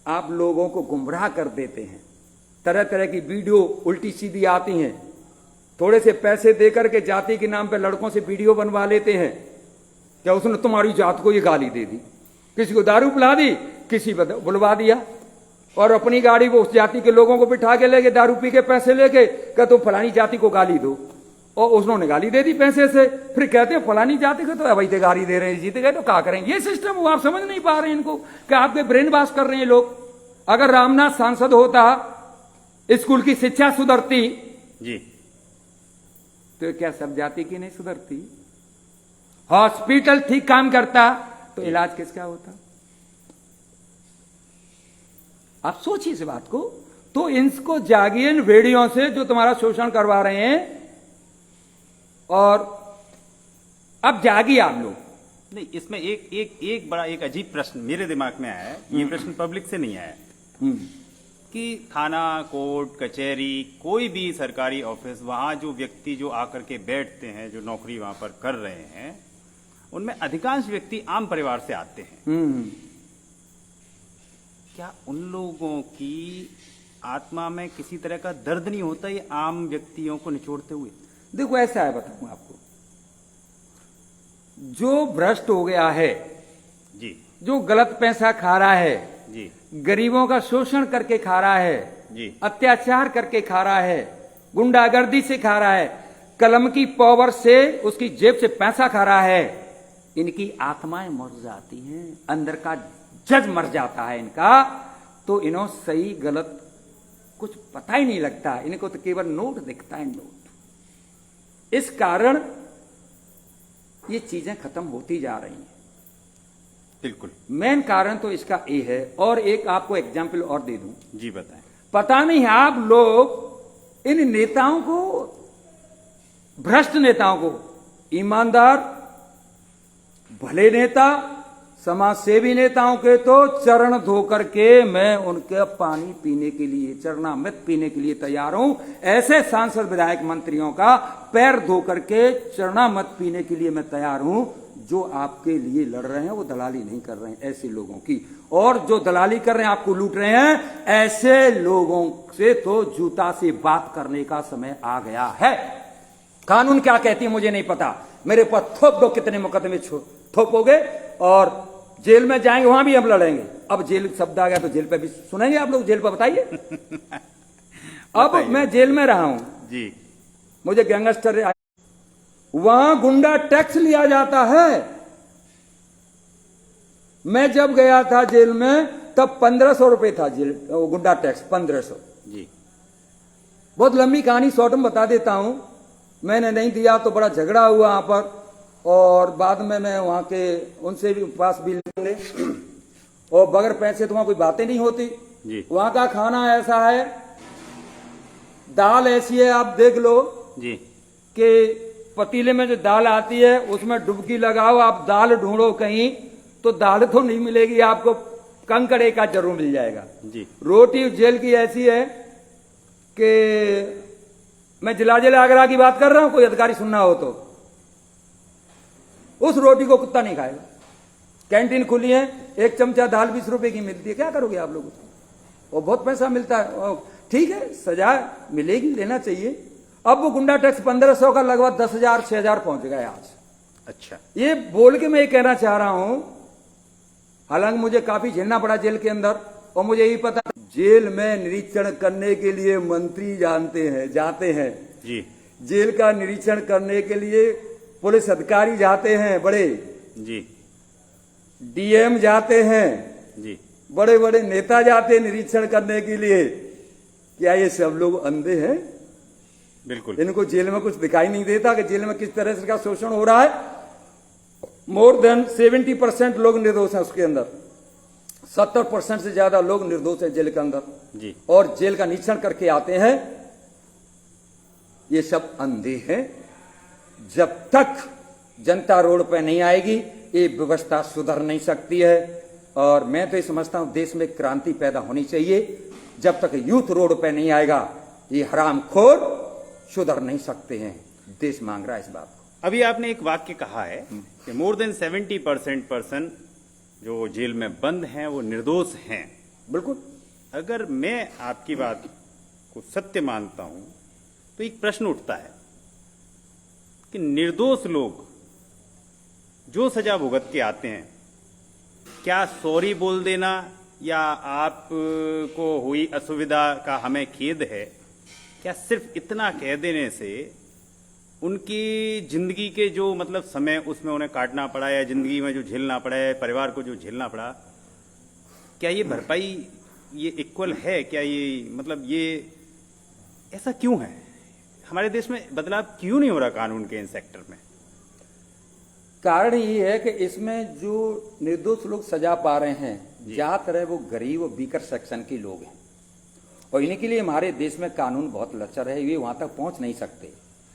आप लोगों को गुमराह कर देते हैं। तरह तरह की वीडियो उल्टी सीधी आती हैं। थोड़े से पैसे देकर के जाति के नाम पे लड़कों से वीडियो बनवा लेते हैं। क्या उसने तुम्हारी जात को ये गाली दे दी, किसी को दारू पिला दी, किसी को बुलवा दिया, और अपनी गाड़ी को उस जाति के लोगों को बिठा के लेके दारू पी के पैसे लेके क्या तुम फलानी जाति को गाली दो, और उन्होंने गाली दे दी पैसे से। फिर कहते हैं फलानी जाति को तो अवैध गाली दे रहे हैं, जीते गए तो क्या करेंगे? ये सिस्टम वो आप समझ नहीं पा रहे हैं इनको, कि आपके ब्रेन वॉश कर रहे हैं लोग। अगर रामनाथ सांसद होता, स्कूल की शिक्षा सुधरती जी, तो क्या सब जाति की नहीं सुधरती? हॉस्पिटल ठीक काम करता तो इलाज किसका होता? आप सोचिए इस बात को। तो इनको जागिए इन भेड़ियों से जो तुम्हारा शोषण करवा रहे हैं, और अब जागिए आप लोग। नहीं, इसमें एक बड़ा एक अजीब प्रश्न मेरे दिमाग में आया है। ये प्रश्न पब्लिक से नहीं आया है कि थाना, कोर्ट, कचहरी, कोई भी सरकारी ऑफिस, वहां जो व्यक्ति जो आकर के बैठते हैं, जो नौकरी वहां पर कर रहे हैं, उनमें अधिकांश व्यक्ति आम परिवार से आते हैं। क्या उन लोगों की आत्मा में किसी तरह का दर्द नहीं होता ये आम व्यक्तियों को निचोड़ते हुए? देखो ऐसा है, बताऊं आपको, जो भ्रष्ट हो गया है जी, जो गलत पैसा खा रहा है जी, गरीबों का शोषण करके खा रहा है जी, अत्याचार करके खा रहा है, गुंडागर्दी से खा रहा है, कलम की पावर से उसकी जेब से पैसा खा रहा है, इनकी आत्माएं मर जाती हैं, अंदर का जज मर जाता है इनका। तो इन्हों सही गलत कुछ पता ही नहीं लगता, इनको तो केवल नोट दिखता है, नोट। इस कारण ये चीजें खत्म होती जा रही हैं। बिल्कुल। मेन कारण तो इसका ये है। और एक आपको एग्जाम्पल और दे दूं। जी बताएं। पता नहीं आप लोग इन नेताओं को, भ्रष्ट नेताओं को, ईमानदार भले नेता, समाजसेवी नेताओं के तो चरण धो करके मैं उनके पानी पीने के लिए, चरणामृत पीने के लिए तैयार हूं। ऐसे सांसद, विधायक, मंत्रियों का पैर धो करके चरणामृत पीने के लिए मैं तैयार हूं। जो आपके लिए लड़ रहे हैं वो दलाली नहीं कर रहे हैं ऐसे लोगों की, और जो दलाली कर रहे हैं, आपको लूट रहे हैं, ऐसे लोगों से तो जूता से बात करने का समय आ गया है। कानून क्या कहती है मुझे नहीं पता, मेरे पर थोप दो, कितने मुकदमे थोपोगे और जेल में जाएंगे, वहां भी हम लड़ेंगे। अब जेल शब्द आ गया तो जेल पे भी सुनेंगे आप लोग, जेल पे बताइए। अब मैं जेल में रहा हूं जी, मुझे गैंगस्टर, वहां गुंडा टैक्स लिया जाता है। मैं जब गया था जेल में तब 1500 रुपए था जेल गुंडा टैक्स, 1500 जी। बहुत लंबी कहानी, शॉर्ट में बता देता हूं। मैंने नहीं दिया तो बड़ा झगड़ा हुआ वहां पर, और बाद में मैं वहां के उनसे भी पास भी लेंगे, और बगैर पैसे तो वहां कोई बातें नहीं होती जी। वहां का खाना ऐसा है, दाल ऐसी है, आप देख लो जी, कि पतीले में जो दाल आती है उसमें डुबकी लगाओ, आप दाल ढूंढो कहीं तो दाल तो नहीं मिलेगी आपको, कंकड़े का जरूर मिल जाएगा जी। रोटी जेल की ऐसी है कि मैं जिला आगरा की बात कर रहा हूं, कोई अधिकारी सुनना हो तो, उस रोटी को कुत्ता नहीं खाएगा। कैंटीन खुली है, एक चमचा दाल 20 रुपए की मिलती है, क्या करोगे आप लोग उसको? और बहुत पैसा मिलता है, ठीक है, सजा मिलेगी, लेना चाहिए। अब वो गुंडा टैक्स 1500 का लगभग 10,000 6,000 पहुंच गया आज। अच्छा, ये बोल के मैं ये कहना चाह रहा हूं, हालांकि मुझे काफी झेलना पड़ा जेल के अंदर, और मुझे यही पता, जेल में निरीक्षण करने के लिए मंत्री जाते हैं जी, जेल का निरीक्षण करने के लिए पुलिस अधिकारी जाते हैं, बड़े जी, डीएम जाते हैं, जी, बड़े बड़े नेता जाते हैं निरीक्षण करने के लिए। क्या ये सब लोग अंधे हैं? बिल्कुल। इनको जेल में कुछ दिखाई नहीं देता कि जेल में किस तरह से का शोषण हो रहा है? मोर देन 70% लोग निर्दोष हैं उसके अंदर, 70% से ज्यादा लोग निर्दोष हैं जेल के अंदर जी। और जेल का निरीक्षण करके आते हैं। ये सब अंधे हैं। जब तक जनता रोड पे नहीं आएगी ये व्यवस्था सुधर नहीं सकती है। और मैं तो ये समझता हूं देश में क्रांति पैदा होनी चाहिए। जब तक यूथ रोड पे नहीं आएगा ये हरामखोर सुधर नहीं सकते हैं। देश मांग रहा है इस बात को। अभी आपने एक वाक्य कहा है कि मोर देन 70% पर्सन जो जेल में बंद हैं वो निर्दोष हैं। बिल्कुल। अगर मैं आपकी बात को सत्य मानता हूं तो एक प्रश्न उठता है कि निर्दोष लोग जो सजा भुगत के आते हैं, क्या सॉरी बोल देना या आपको हुई असुविधा का हमें खेद है, क्या सिर्फ इतना कह देने से उनकी जिंदगी के जो मतलब समय उसमें उन्हें काटना पड़ा या जिंदगी में जो झेलना पड़ा है, परिवार को जो झेलना पड़ा, क्या ये भरपाई ये इक्वल है? क्या ये मतलब ये ऐसा क्यों है? हमारे देश में बदलाव क्यों नहीं हो रहा कानून के इन सेक्टर में? कारण ये है कि इसमें जो निर्दोष लोग सजा पा रहे हैं ज्यादातर वो गरीब और वीकर सेक्शन के लोग हैं और इन्हीं के लिए हमारे देश में कानून बहुत लचर है, ये वहां तक पहुंच नहीं सकते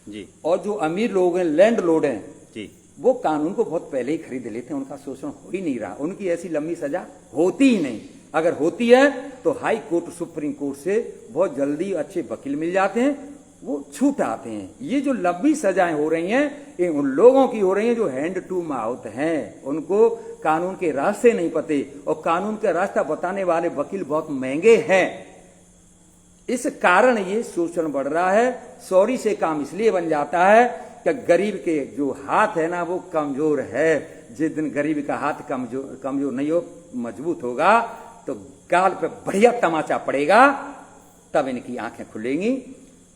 जी। और जो अमीर लोग हैं, लैंड लोड हैं जी, वो कानून को बहुत पहले ही खरीद लेते हैं। उनका शोषण हो ही नहीं रहा, उनकी ऐसी लंबी सजा होती ही नहीं। अगर होती है तो हाई कोर्ट सुप्रीम कोर्ट से बहुत जल्दी अच्छे वकील मिल जाते हैं, वो छूट आते हैं। ये जो लंबी सजाएं हो रही हैं ये उन लोगों की हो रही हैं जो हैंड टू माउथ हैं, उनको कानून के रास्ते नहीं पते और कानून का रास्ता बताने वाले वकील बहुत महंगे हैं। इस कारण ये शोषण बढ़ रहा है। सॉरी से काम इसलिए बन जाता है कि गरीब के जो हाथ है ना वो कमजोर है। जिस दिन गरीब का हाथ कमजोर नहीं हो, मजबूत होगा तो गाल पे बढ़िया तमाचा पड़ेगा, तब इनकी आंखें खुलेंगी।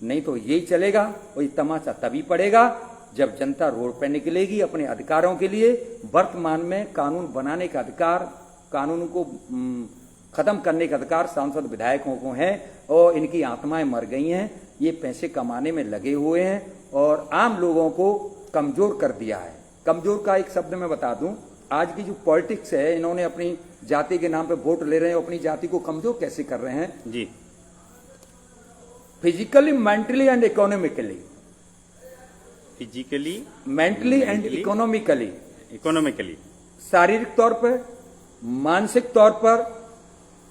नहीं तो यही चलेगा और ये तमाचा तभी पड़ेगा जब जनता रोड पर निकलेगी अपने अधिकारों के लिए। वर्तमान में कानून बनाने का अधिकार, कानून को खत्म करने का अधिकार सांसद विधायकों को है और इनकी आत्माएं मर गई हैं। ये पैसे कमाने में लगे हुए हैं और आम लोगों को कमजोर कर दिया है। कमजोर का एक शब्द मैं बता दूं, आज की जो पॉलिटिक्स है, इन्होंने अपनी जाति के नाम पे वोट ले रहे हैं, अपनी जाति को कमजोर कैसे कर रहे हैं जी। Physically, mentally and economically. Physically, mentally and economically, शारीरिक तौर पर, मानसिक तौर पर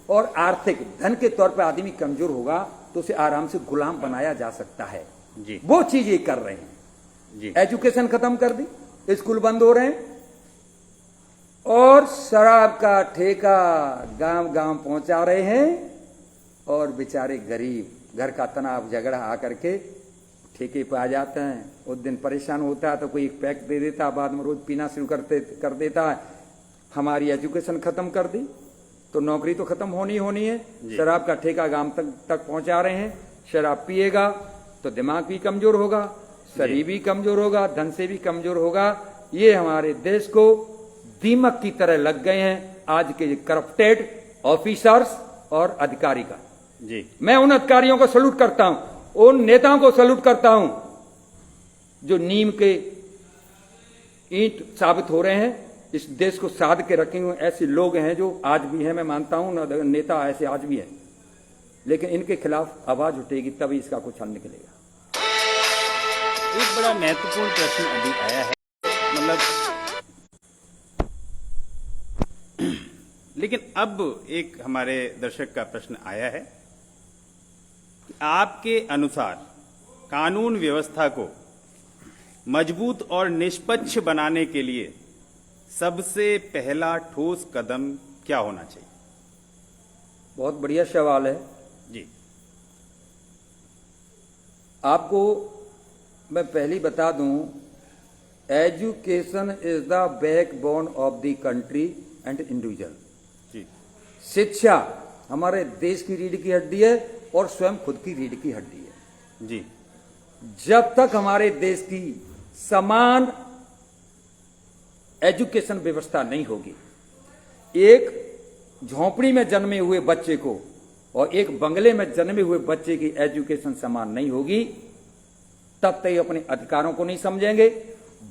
और आर्थिक धन के तौर पर आदमी कमजोर होगा तो उसे आराम से गुलाम बनाया जा सकता है जी। वो चीज ये कर रहे हैं जी। एजुकेशन खत्म कर दी, स्कूल बंद हो रहे हैं और शराब का ठेका गांव गांव पहुंचा रहे हैं और बेचारे गरीब घर का तनाव झगड़ा आकर के ठेके पे आ जाते हैं। उस दिन परेशान होता है तो कोई एक पैक दे देता, बाद में रोज पीना शुरू कर देता है। हमारी एजुकेशन खत्म कर दी तो नौकरी तो खत्म होनी है। शराब का ठेका गांव तक पहुंचा रहे हैं। शराब पिएगा तो दिमाग भी कमजोर होगा, शरीर भी कमजोर होगा, धन से भी कमजोर होगा। ये हमारे देश को दीमक की तरह लग गए हैं आज के करप्टेड ऑफिसर्स और अधिकारी का जी। मैं उन अधिकारियों को सैल्यूट करता हूं, उन नेताओं को सैल्यूट करता हूं जो नीम के ईंट साबित हो रहे हैं, इस देश को साध के रखे हुए ऐसे लोग हैं जो आज भी हैं। मैं मानता हूं नेता ऐसे आज भी हैं, लेकिन इनके खिलाफ आवाज उठेगी तभी इसका कुछ हल निकलेगा। एक बड़ा महत्वपूर्ण प्रश्न अभी आया है, मतलब लेकिन अब एक हमारे दर्शक का प्रश्न आया है कि आपके अनुसार कानून व्यवस्था को मजबूत और निष्पक्ष बनाने के लिए सबसे पहला ठोस कदम क्या होना चाहिए? बहुत बढ़िया सवाल है जी। आपको मैं पहली बता दूं, education is the backbone of the country and individual. जी। शिक्षा हमारे देश की रीढ़ की हड्डी है और स्वयं खुद की रीढ़ की हड्डी है जी। जब तक हमारे देश की समान एजुकेशन व्यवस्था नहीं होगी, एक झोंपड़ी में जन्मे हुए बच्चे को और एक बंगले में जन्मे हुए बच्चे की एजुकेशन समान नहीं होगी, तब तक अपने अधिकारों को नहीं समझेंगे,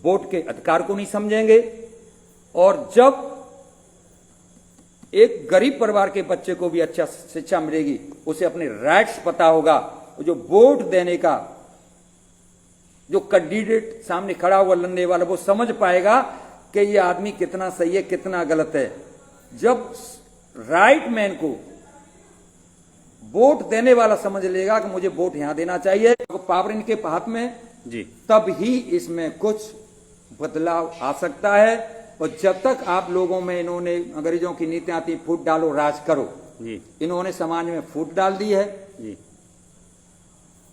वोट के अधिकार को नहीं समझेंगे। और जब एक गरीब परिवार के बच्चे को भी अच्छा शिक्षा मिलेगी, उसे अपने राइट्स पता होगा, जो वोट देने का जो कैंडिडेट सामने खड़ा हुआ लड़ने वाला वो समझ पाएगा कि ये आदमी कितना सही है कितना गलत है। जब राइट मैन को वोट देने वाला समझ लेगा कि मुझे वोट यहां देना चाहिए, तो पावर इनके हाथ में जी, तब ही इसमें कुछ बदलाव आ सकता है। और जब तक आप लोगों में इन्होंने अंग्रेजों की नीतियां आती फूट डालो राज करो जी, इन्होंने समाज में फूट डाल दी है जी,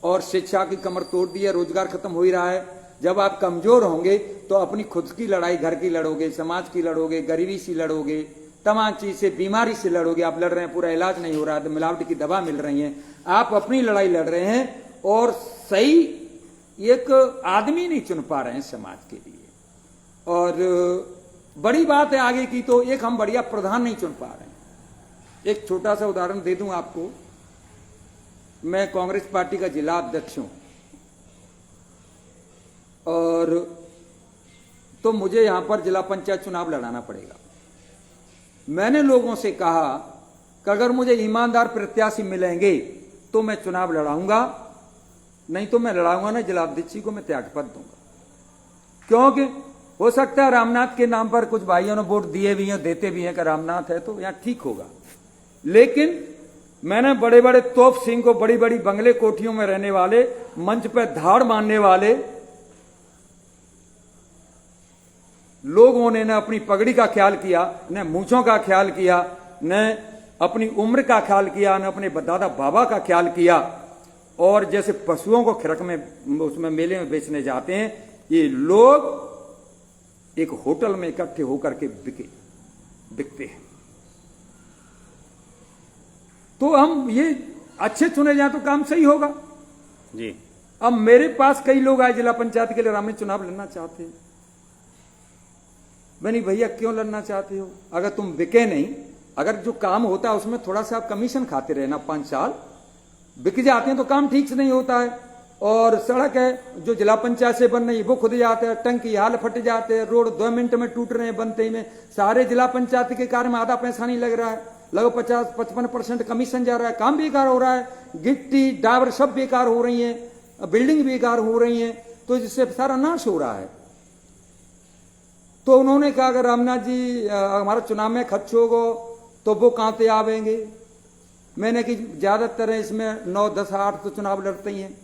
और शिक्षा की कमर तोड़ दी है, रोजगार खत्म हो ही रहा है। जब आप कमजोर होंगे तो अपनी खुद की लड़ाई घर की लड़ोगे, समाज की लड़ोगे, गरीबी से लड़ोगे, तमाम चीज से, बीमारी से लड़ोगे। आप लड़ रहे हैं, पूरा इलाज नहीं हो रहा है, मिलावट की दवा मिल रही है, आप अपनी लड़ाई लड़ रहे हैं और सही एक आदमी नहीं चुन पा रहे हैं समाज के लिए। और बड़ी बात है आगे की, तो एक हम बढ़िया प्रधान नहीं चुन पा रहे हैं। एक छोटा सा उदाहरण दे दूं आपको, मैं कांग्रेस पार्टी का जिला अध्यक्ष हूं और तो मुझे यहां पर जिला पंचायत चुनाव लड़ाना पड़ेगा। मैंने लोगों से कहा कि अगर मुझे ईमानदार प्रत्याशी मिलेंगे तो मैं चुनाव लड़ाऊंगा, नहीं तो मैं लड़ाऊंगा ना, जिला अध्यक्ष को मैं त्यागपत्र दूंगा। क्योंकि हो सकता है रामनाथ के नाम पर कुछ भाइयों ने वोट दिए भी हैं, देते भी हैं कि रामनाथ है तो यहां ठीक होगा, लेकिन मैंने बड़े बड़े तोप सिंह को, बड़ी बड़ी बंगले कोठियों में रहने वाले, मंच पर धाड़ मारने वाले लोगों ने न अपनी पगड़ी का ख्याल किया, न मूंछों का ख्याल किया, न अपनी उम्र का ख्याल किया, न अपने दादा बाबा का ख्याल किया। और जैसे पशुओं को खिरक में उसमें मेले में बेचने जाते हैं, ये लोग एक होटल में इकट्ठे होकर के बिकते हैं। तो हम ये अच्छे चुने जाए तो काम सही होगा जी। अब मेरे पास कई लोग आए जिला पंचायत के लिए, राम चुनाव लड़ना चाहते हैं। मैंने भैया क्यों लड़ना चाहते हो? अगर तुम बिके नहीं, अगर जो काम होता है उसमें थोड़ा सा आप कमीशन खाते रहना, 5 साल बिक जाते हैं तो काम ठीक से नहीं होता है। और सड़क है जो जिला पंचायत से बन रही है वो खुद जाते हैं, टंकी हाल फट जाते हैं, रोड 2 मिनट में टूट रहे हैं बनते ही में। सारे जिला पंचायत के कार्य में आधा पैसा नहीं लग रहा है, लगभग 50-55% कमीशन जा रहा है, काम बेकार हो रहा है, गिट्टी डाबर सब बेकार हो रही है, बिल्डिंग बेकार हो रही है, तो जिससे सारा नाश हो रहा है। तो उन्होंने कहा अगर रामनाथ जी हमारा चुनाव में खर्च होगा तो वो कहां से आवेंगे। मैंने कि ज्यादातर इसमें 9, 10, 8 तो चुनाव लड़ते ही हैं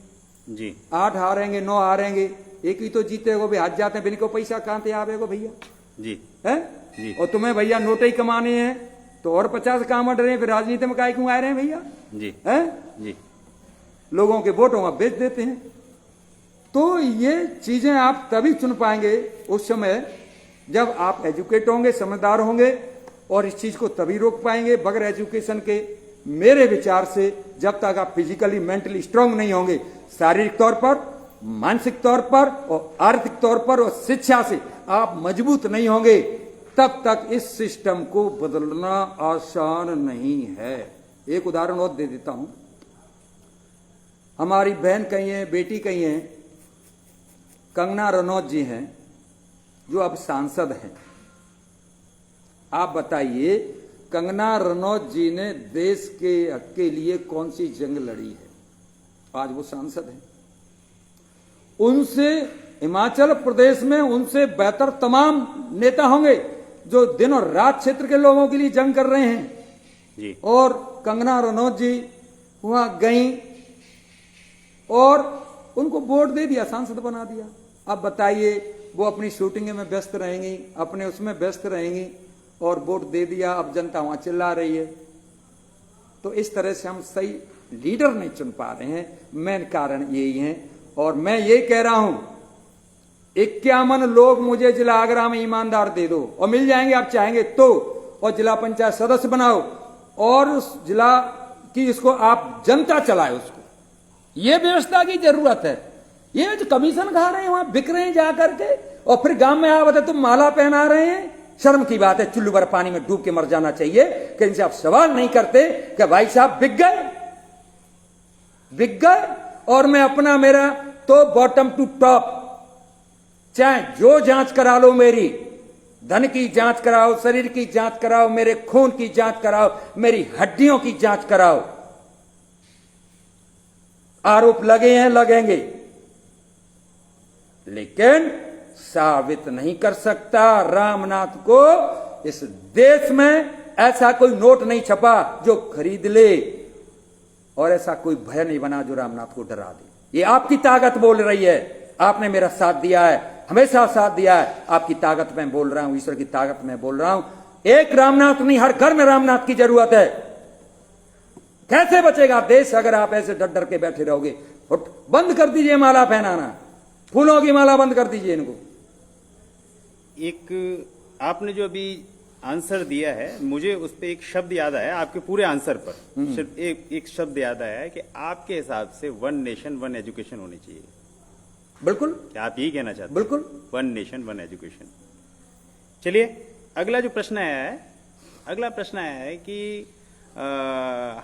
जी, 8 हारेंगे 9 हारेंगे, एक ही तो जीतेगो भी, हाथ जाते हैं बिल्कुल पैसा कहां से आवेगो भैया जी, है जी। और तुम्हें भैया नोटे ही कमाने हैं तो और 50 काम अड़ रहे हैं, फिर राजनीति में काहे क्यों आ रहे हैं भैया जी, है? जी, लोगों के वोटों में बेच देते हैं। तो ये चीजें आप तभी चुन पाएंगे उस समय जब आप एजुकेट होंगे, समझदार होंगे, और इस चीज को तभी रोक पाएंगे। बगैर एजुकेशन के मेरे विचार से जब तक आप फिजिकली मेंटली स्ट्रांग नहीं होंगे, शारीरिक तौर पर, मानसिक तौर पर और आर्थिक तौर पर और शिक्षा से आप मजबूत नहीं होंगे, तब तक इस सिस्टम को बदलना आसान नहीं है। एक उदाहरण और दे देता हूं। हमारी बहन कही है, बेटी कही है, कंगना रनौत जी हैं जो अब सांसद हैं। आप बताइए कंगना रनौत जी ने देश के हक के लिए कौन सी जंग लड़ी है? आज वो सांसद हैं। उनसे हिमाचल प्रदेश में उनसे बेहतर तमाम नेता होंगे जो दिन और रात क्षेत्र के लोगों के लिए जंग कर रहे हैं जी। और कंगना रनौत जी वहां गई और उनको वोट दे दिया, सांसद बना दिया। अब बताइए वो अपनी शूटिंग में व्यस्त रहेंगी, अपने उसमें व्यस्त रहेंगी और वोट दे दिया, अब जनता वहां चिल्ला रही है। तो इस तरह से हम सही लीडर नहीं चुन पा रहे हैं, मेन कारण यही है। और मैं ये कह रहा हूं 51 लोग मुझे जिला आगरा में ईमानदार दे दो और मिल जाएंगे आप चाहेंगे तो, और जिला पंचायत सदस्य बनाओ और उस जिला की इसको आप जनता चलाए उसको। ये व्यवस्था की जरूरत है। ये जो कमीशन खा रहे हैं वहां बिक रहे हैं जा करके और फिर गांव में आवत है तुम माला पहना रहे हैं, शर्म की बात है, चुल्लू भर पानी में डूब के मर जाना चाहिए कि इनसे आप सवाल नहीं करते कि भाई साहब बिक गए। और मैं अपना मेरा तो बॉटम टू टॉप, चाहे जो जांच करा लो, मेरी धन की जांच कराओ, शरीर की जांच कराओ, मेरे खून की जांच कराओ, मेरी हड्डियों की जांच कराओ, आरोप लगे हैं लगेंगे, लेकिन साबित नहीं कर सकता रामनाथ को इस देश में ऐसा कोई नोट नहीं छपा जो खरीद ले, और ऐसा कोई भय नहीं बना जो रामनाथ को डरा दे। ये आपकी ताकत बोल रही है। आपने मेरा साथ दिया है, हमेशा साथ दिया है। आपकी ताकत में बोल रहा हूं, ईश्वर की ताकत में बोल रहा हूं। एक रामनाथ नहीं, हर घर में रामनाथ की जरूरत है। कैसे बचेगा देश अगर आप ऐसे डर डर के बैठे रहोगे? बंद कर दीजिए माला पहनाना, फूलों की माला बंद कर दीजिए इनको। एक आपने जो अभी आंसर दिया है, मुझे उस पर एक शब्द याद आया आपके पूरे आंसर पर। एक शब्द याद आया है कि आपके हिसाब से वन नेशन वन एजुकेशन होनी चाहिए। बिल्कुल, क्या आप यही कहना चाहते हैं? बिल्कुल, वन नेशन वन एजुकेशन। चलिए अगला जो प्रश्न आया है, अगला प्रश्न आया है कि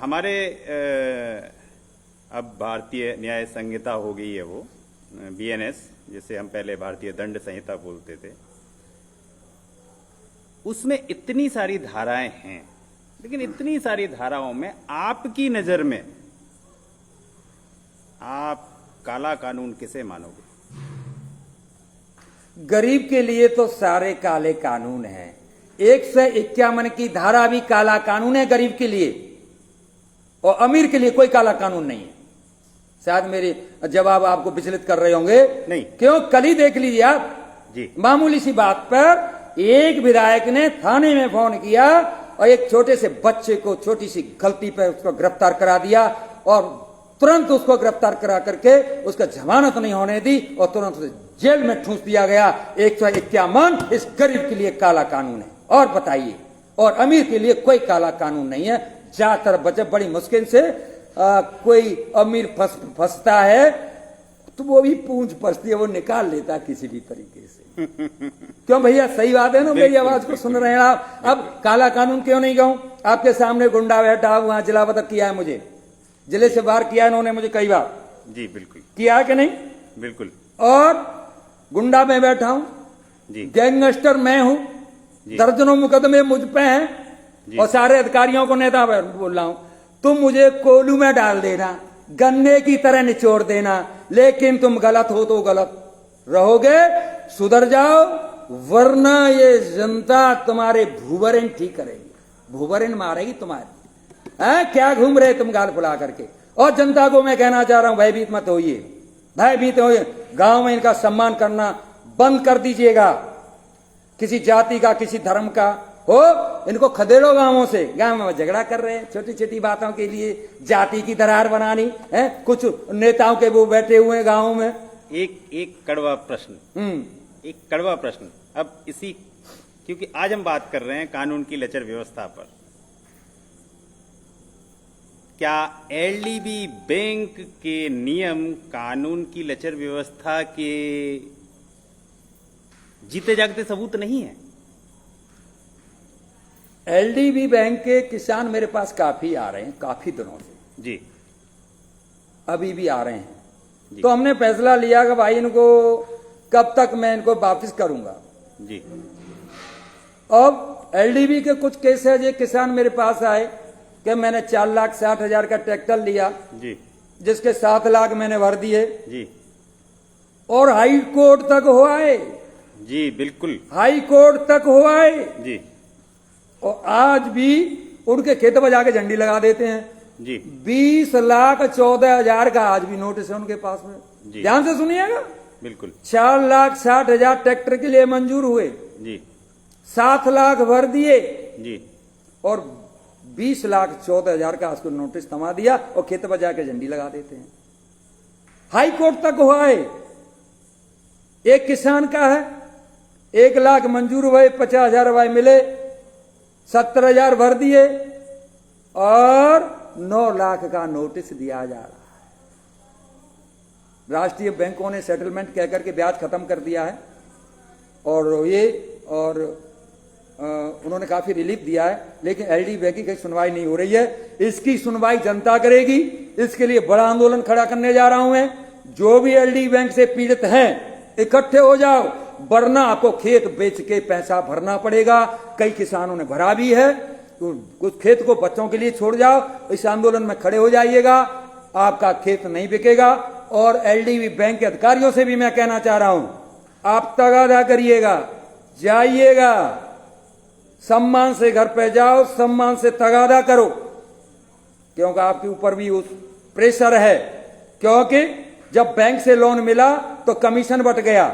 हमारे अब भारतीय न्याय संहिता हो गई है, वो BNS, जिसे हम पहले भारतीय दंड संहिता बोलते थे। उसमें इतनी सारी धाराएं हैं, लेकिन इतनी सारी धाराओं में आपकी नजर में आप काला कानून किसे मानोगे? गरीब के लिए तो सारे काले कानून हैं। 151 की धारा भी काला कानून है गरीब के लिए, और अमीर के लिए कोई काला कानून नहीं है। शायद मेरे जवाब आपको विचलित कर रहे होंगे। नहीं, क्यों? कल ही देख लीजिए आप जी। मामूली सी बात पर एक विधायक ने थाने में फोन किया और एक छोटे से बच्चे को छोटी सी गलती पर उसको गिरफ्तार करा दिया, और तुरंत उसको गिरफ्तार करा करके उसका जमानत नहीं होने दी और तुरंत उसे जेल में ठूंस दिया गया। 151 इस गरीब के लिए काला कानून है। और बताइए, और अमीर के लिए कोई काला कानून नहीं है। ज्यादातर बच्चे बड़ी मुश्किल से कोई अमीर फंसता है तो वो भी पूंछ फंसती है, वो निकाल लेता है किसी भी तरीके से। क्यों भैया, सही बात है ना? मेरी आवाज को सुन रहे हैं आप। अब काला कानून क्यों नहीं कहूं? आपके सामने गुंडा बैठा हुआ, जिला बदक किया है मुझे, जिले से बाहर किया है इन्होंने मुझे कई बार। जी बिल्कुल किया है कि नहीं? बिल्कुल। और गुंडा में बैठा हूं जी, गैंगस्टर मैं हूं, दर्जनों मुकदमे मुझ पे हैं, और सारे अधिकारियों को नेता बोल रहा हूं, तुम मुझे कोलू में डाल देना, गन्ने की तरह निचोड़ देना, लेकिन तुम गलत हो तो गलत रहोगे, सुधर जाओ, वरना ये जनता तुम्हारे भूबरेन ठीक करेगी, भूबरेन मारेगी तुम्हारे। क्या घूम रहे तुम गाल फुला करके? और जनता को मैं कहना चाह रहा हूं, भयभीत मत होइए, भयभीत होइए। गांव में इनका सम्मान करना बंद कर दीजिएगा। किसी जाति का, किसी धर्म का हो, इनको खदेड़ो गांवों से। गांव में झगड़ा कर रहे हैं छोटी छोटी बातों के लिए, जाति की दरार बनानी है। कुछ नेताओं के वो बैठे हुए हैं गांवों में। एक कड़वा प्रश्न, एक कड़वा प्रश्न। अब इसी, क्योंकि आज हम बात कर रहे हैं कानून की लचर व्यवस्था पर, क्या LDB बैंक के नियम कानून की लचर व्यवस्था के जीते जागते सबूत नहीं है? LDB बैंक के किसान मेरे पास काफी आ रहे हैं, काफी दिनों से जी, अभी भी आ रहे हैं। तो हमने फैसला लिया कि भाई इनको कब तक मैं इनको वापस करूंगा जी। अब LDB के कुछ केस है, जो किसान मेरे पास आए कि मैंने 4,60,000 का ट्रैक्टर लिया जी, जिसके 7 लाख मैंने भर दिए जी, और हाई कोर्ट तक हो आए। जी बिल्कुल, हाई कोर्ट तक हो आए, जी, और आज भी उनके खेत पर जाके झंडी लगा देते हैं जी। 20,14,000 का आज भी नोटिस है उनके पास में। जी। ध्यान से सुनिएगा, बिल्कुल 4,60,000 ट्रैक्टर के लिए मंजूर हुए, जी, 7 लाख भर दिए, जी, और 20,14,000 का उसको नोटिस थमा दिया और खेत पर जाके झंडी लगा देते हैं। हाई कोर्ट तक हुआ है। एक किसान का है, 1 लाख मंजूर हुए, 50,000 रुपए मिले, 70,000 भर दिए और 9 लाख का नोटिस दिया जा रहा है। राष्ट्रीय बैंकों ने सेटलमेंट कहकर के ब्याज खत्म कर दिया है, और उन्होंने काफी रिलीफ दिया है, लेकिन एलडी बैंक की सुनवाई नहीं हो रही है। इसकी सुनवाई जनता करेगी। इसके लिए बड़ा आंदोलन खड़ा करने जा रहा हूं मैं। जो भी एलडी बैंक से पीड़ित हैं, इकट्ठे हो जाओ, वरना आपको खेत बेच के पैसा भरना पड़ेगा। कई किसानों ने भरा भी है, तो कुछ खेत को बच्चों के लिए छोड़ जाओ, इस आंदोलन में खड़े हो जाइएगा। आपका खेत नहीं बिकेगा। और एलडीबी बैंक के अधिकारियों से भी मैं कहना चाह रहा हूं, आप तगादा करिएगा, जाइएगा, सम्मान से घर पे जाओ, सम्मान से तगादा करो, क्योंकि आपके ऊपर भी उस प्रेशर है। क्योंकि जब बैंक से लोन मिला तो कमीशन बट गया,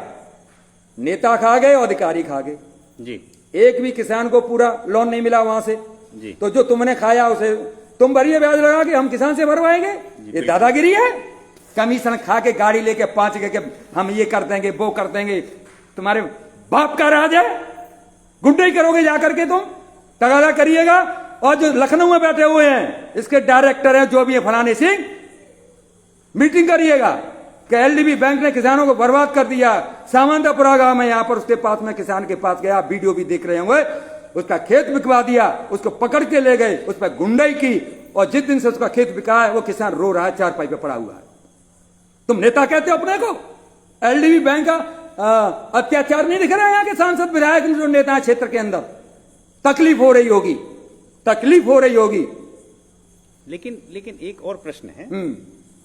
नेता खा गए और अधिकारी खा गए जी। एक भी किसान को पूरा लोन नहीं मिला वहां से जी। तो जो तुमने खाया उसे तुम भरिए ब्याज लगा के हम किसान से भरवाएंगे। ये दादागिरी है। कमीशन खा के गाड़ी लेके 5 के हम ये कर देंगे, वो कर देंगे। तुम्हारे बाप का राज है, गुंडे करोगे जाकर के तुम, तगादा करिएगा। और जो लखनऊ में बैठे हुए हैं, इसके डायरेक्टर हैं जो भी है फलाने सिंह, मीटिंग करिएगा कि एलडीबी बैंक ने किसानों को बर्बाद कर दिया। सामंतपुरा गांव में, यहां पर उसके पास में किसान के पास गया, आप वीडियो भी देख रहे होंगे, उसका खेत बिकवा दिया, उसको पकड़ के ले गए, उस पर गुंडाई की, और जिस दिन से उसका खेत बिका है वो किसान रो रहा है, चारपाई पे पड़ा हुआ है। तुम नेता कहते हो अपने को? एलडीबी बैंक का अत्याचार नहीं दिख रहा है? यहाँ के सांसद विधायक जो नेता है क्षेत्र के अंदर, तकलीफ हो रही होगी, तकलीफ हो रही होगी। लेकिन एक और प्रश्न है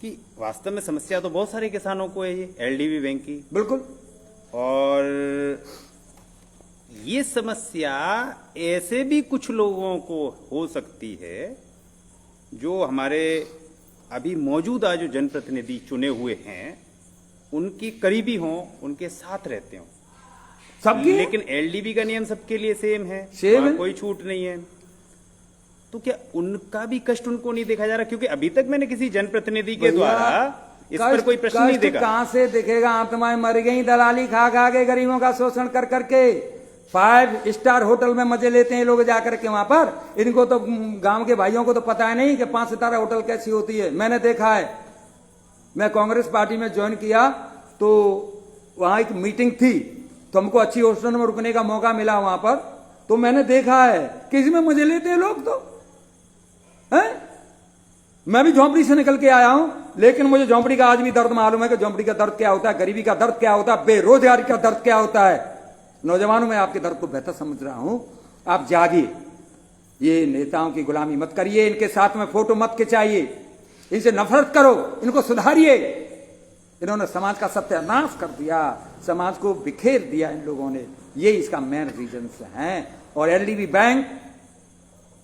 कि वास्तव में समस्या तो बहुत सारे किसानों को है ये एलडीबी बैंक की। बिल्कुल। और ये समस्या ऐसे भी कुछ लोगों को हो सकती है जो हमारे अभी मौजूदा जो जनप्रतिनिधि चुने हुए हैं उनके करीबी हों, उनके साथ रहते हों सबकी। लेकिन एलडीबी का नियम सबके लिए सेम है, सेम है, कोई छूट नहीं है। तो क्या उनका भी कष्ट उनको नहीं देखा जा रहा? क्योंकि अभी तक मैंने किसी जनप्रतिनिधि के द्वारा इस पर कोई प्रश्न नहीं देखा। कहां से दिखेगा? आत्माएं मर गई दलाली खा खा के, गरीबों का शोषण कर करके। 5 स्टार होटल में मजे लेते हैं लोग जाकर के वहां पर। इनको तो गांव के भाइयों को तो पता है नहीं कि 5 सितारा होटल कैसी होती है। मैंने देखा है, मैं कांग्रेस पार्टी में ज्वाइन किया तो वहां एक मीटिंग थी, तो हमको अच्छी होटल में रुकने का मौका मिला वहां पर। तो मैंने देखा है किसी में मजे लेते हैं लोग तो है। मैं भी झोंपड़ी से निकल के आया हूं, लेकिन मुझे झोंपड़ी का आज भी दर्द मालूम है कि झोंपड़ी का दर्द क्या होता है, गरीबी का दर्द क्या होता है, बेरोजगारी का दर्द क्या होता है। नौजवानों में आपके दर्द को बेहतर समझ रहा हूं। आप जागिए, ये नेताओं की गुलामी मत करिए, इनके साथ में फोटो मत खिंचाइए, इनसे नफरत करो, इनको सुधारिए। इन्होंने समाज का सत्यानाश कर दिया, समाज को बिखेर दिया इन लोगों ने। ये इसका मेन रीजन है। और एलडीबी बैंक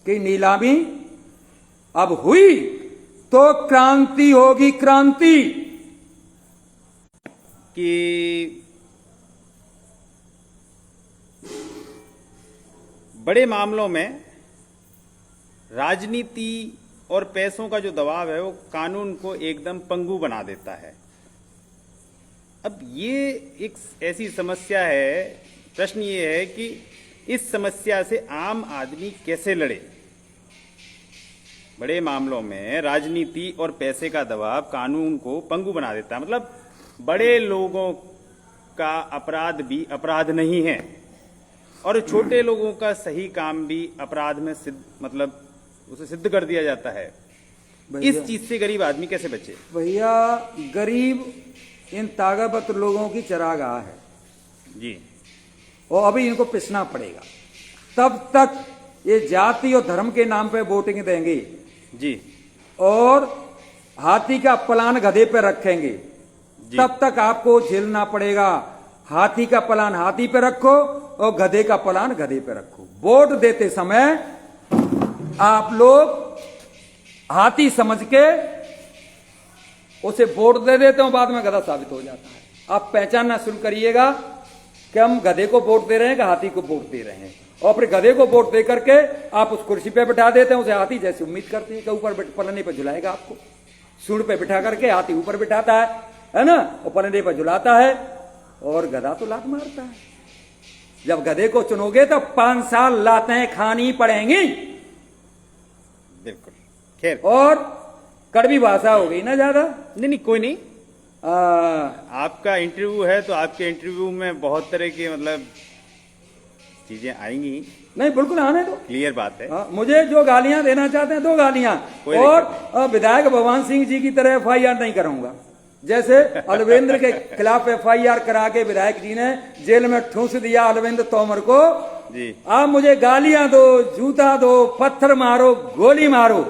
की नीलामी अब हुई तो क्रांति होगी, क्रांति। कि बड़े मामलों में राजनीति और पैसों का जो दबाव है वो कानून को एकदम पंगु बना देता है। अब ये एक ऐसी समस्या है, प्रश्न ये है कि इस समस्या से आम आदमी कैसे लड़े। बड़े मामलों में राजनीति और पैसे का दबाव कानून को पंगु बना देता है। मतलब बड़े लोगों का अपराध भी अपराध नहीं है और छोटे लोगों का सही काम भी अपराध में मतलब उसे सिद्ध कर दिया जाता है। इस चीज से गरीब आदमी कैसे बचे? भैया, गरीब इन ताकतवर लोगों की चरागाह है जी, और अभी इनको पिसना पड़ेगा। तब तक ये जाति और धर्म के नाम पे वोटिंग देंगे जी, और हाथी का पलान गधे पे रखेंगे। तब तक आपको झेलना पड़ेगा। हाथी का पलान हाथी पे रखो और गधे का पलान गधे पे रखो। वोट देते समय आप लोग हाथी समझ के उसे वोट दे देते हो, बाद में गधा साबित हो जाता है। आप पहचानना शुरू करिएगा कि हम गधे को वोट दे रहे हैं कि हाथी को वोट दे रहे हैं। और फिर गधे को वोट दे करके आप उस कुर्सी पे बिठा देते हैं, उसे हाथी जैसी उम्मीद करते हैं कि ऊपर पलने पे झुलाएगा आपको। सूंड पे बिठा करके हाथी ऊपर बिठाता है ना, और पलने पे झुलाता है, और गधा तो लात मारता है। जब गधे को चुनोगे तो 5 साल लातें खानी पड़ेंगी। बिल्कुल। खैर, और कड़वी भाषा हो गई ना ज्यादा। नहीं, कोई नहीं। आपका इंटरव्यू है तो आपके इंटरव्यू में बहुत तरह के मतलब चीजें आएंगी, नहीं बिल्कुल आने दो, क्लियर बात है। हाँ, मुझे जो गालियां देना चाहते हैं दो गालियां, कोई और विधायक भगवान सिंह जी की तरह FIR नहीं कराऊंगा। जैसे अलवेंद्र के खिलाफ FIR करा के विधायक जी ने जेल में ठूंस दिया अलवेंद्र तोमर को, जी आप मुझे गालियां दो, जूता दो, पत्थर मारो, गोली मारो,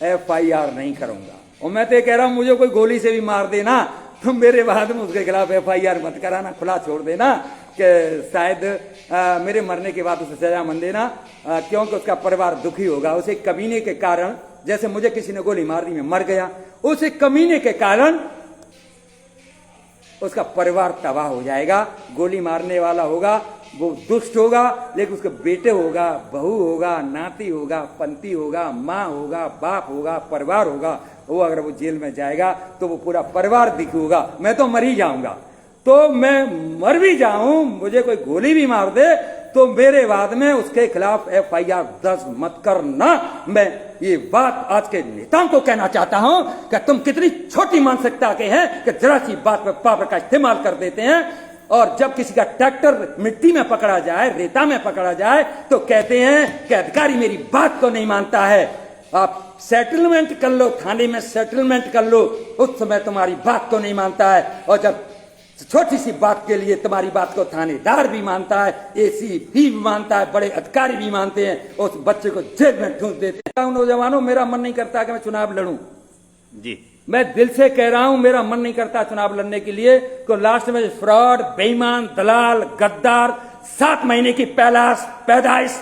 FIR नहीं करूंगा। और मैं तो कह रहा हूं मुझे कोई गोली से भी मार देना तो मेरे बाद में उसके खिलाफ FIR मत कराना, खुला छोड़ देना कि शायद मेरे मरने के बाद उसे सजा मन देना, क्योंकि उसका परिवार दुखी होगा। उसे कमीने के कारण, जैसे मुझे किसी ने गोली मार दी मैं मर गया, उसे कमीने के कारण उसका परिवार तबाह हो जाएगा। गोली मारने वाला होगा वो दुष्ट होगा, लेकिन उसके बेटे होगा, बहू होगा, नाती होगा, पंती होगा, माँ होगा, बाप होगा, परिवार होगा, वो अगर वो जेल में जाएगा तो वो पूरा परिवार दुखी होगा। मैं तो मर ही जाऊंगा, तो मैं मर भी जाऊं, मुझे कोई गोली भी मार दे तो मेरे बाद में उसके खिलाफ FIR दर्ज मत करना। मैं ये बात आज के नेताओं को कहना चाहता हूं कि तुम कितनी छोटी मानसिकता के हैं कि जरा सी बात पर पावर का इस्तेमाल कर देते हैं। और जब किसी का ट्रैक्टर मिट्टी में पकड़ा जाए, रेता में पकड़ा जाए, तो कहते हैं कि अधिकारी मेरी बात को नहीं मानता है। आप सेटलमेंट कर लो, थाने में सेटलमेंट कर लो, उस समय तुम्हारी बात को नहीं मानता है। और जब छोटी सी बात के लिए तुम्हारी बात को थानेदार भी मानता है, ACP भी मानता है, बड़े अधिकारी भी मानते हैं, उस बच्चे को जेल में ठूंस देते हैं। नौजवानों, मेरा मन नहीं करता कि मैं चुनाव लड़ूं जी, मैं दिल से कह रहा हूं, मेरा मन नहीं करता चुनाव लड़ने के लिए। तो लास्ट में फ्रॉड, बेईमान, दलाल, गद्दार, 7 महीने की पैदाइश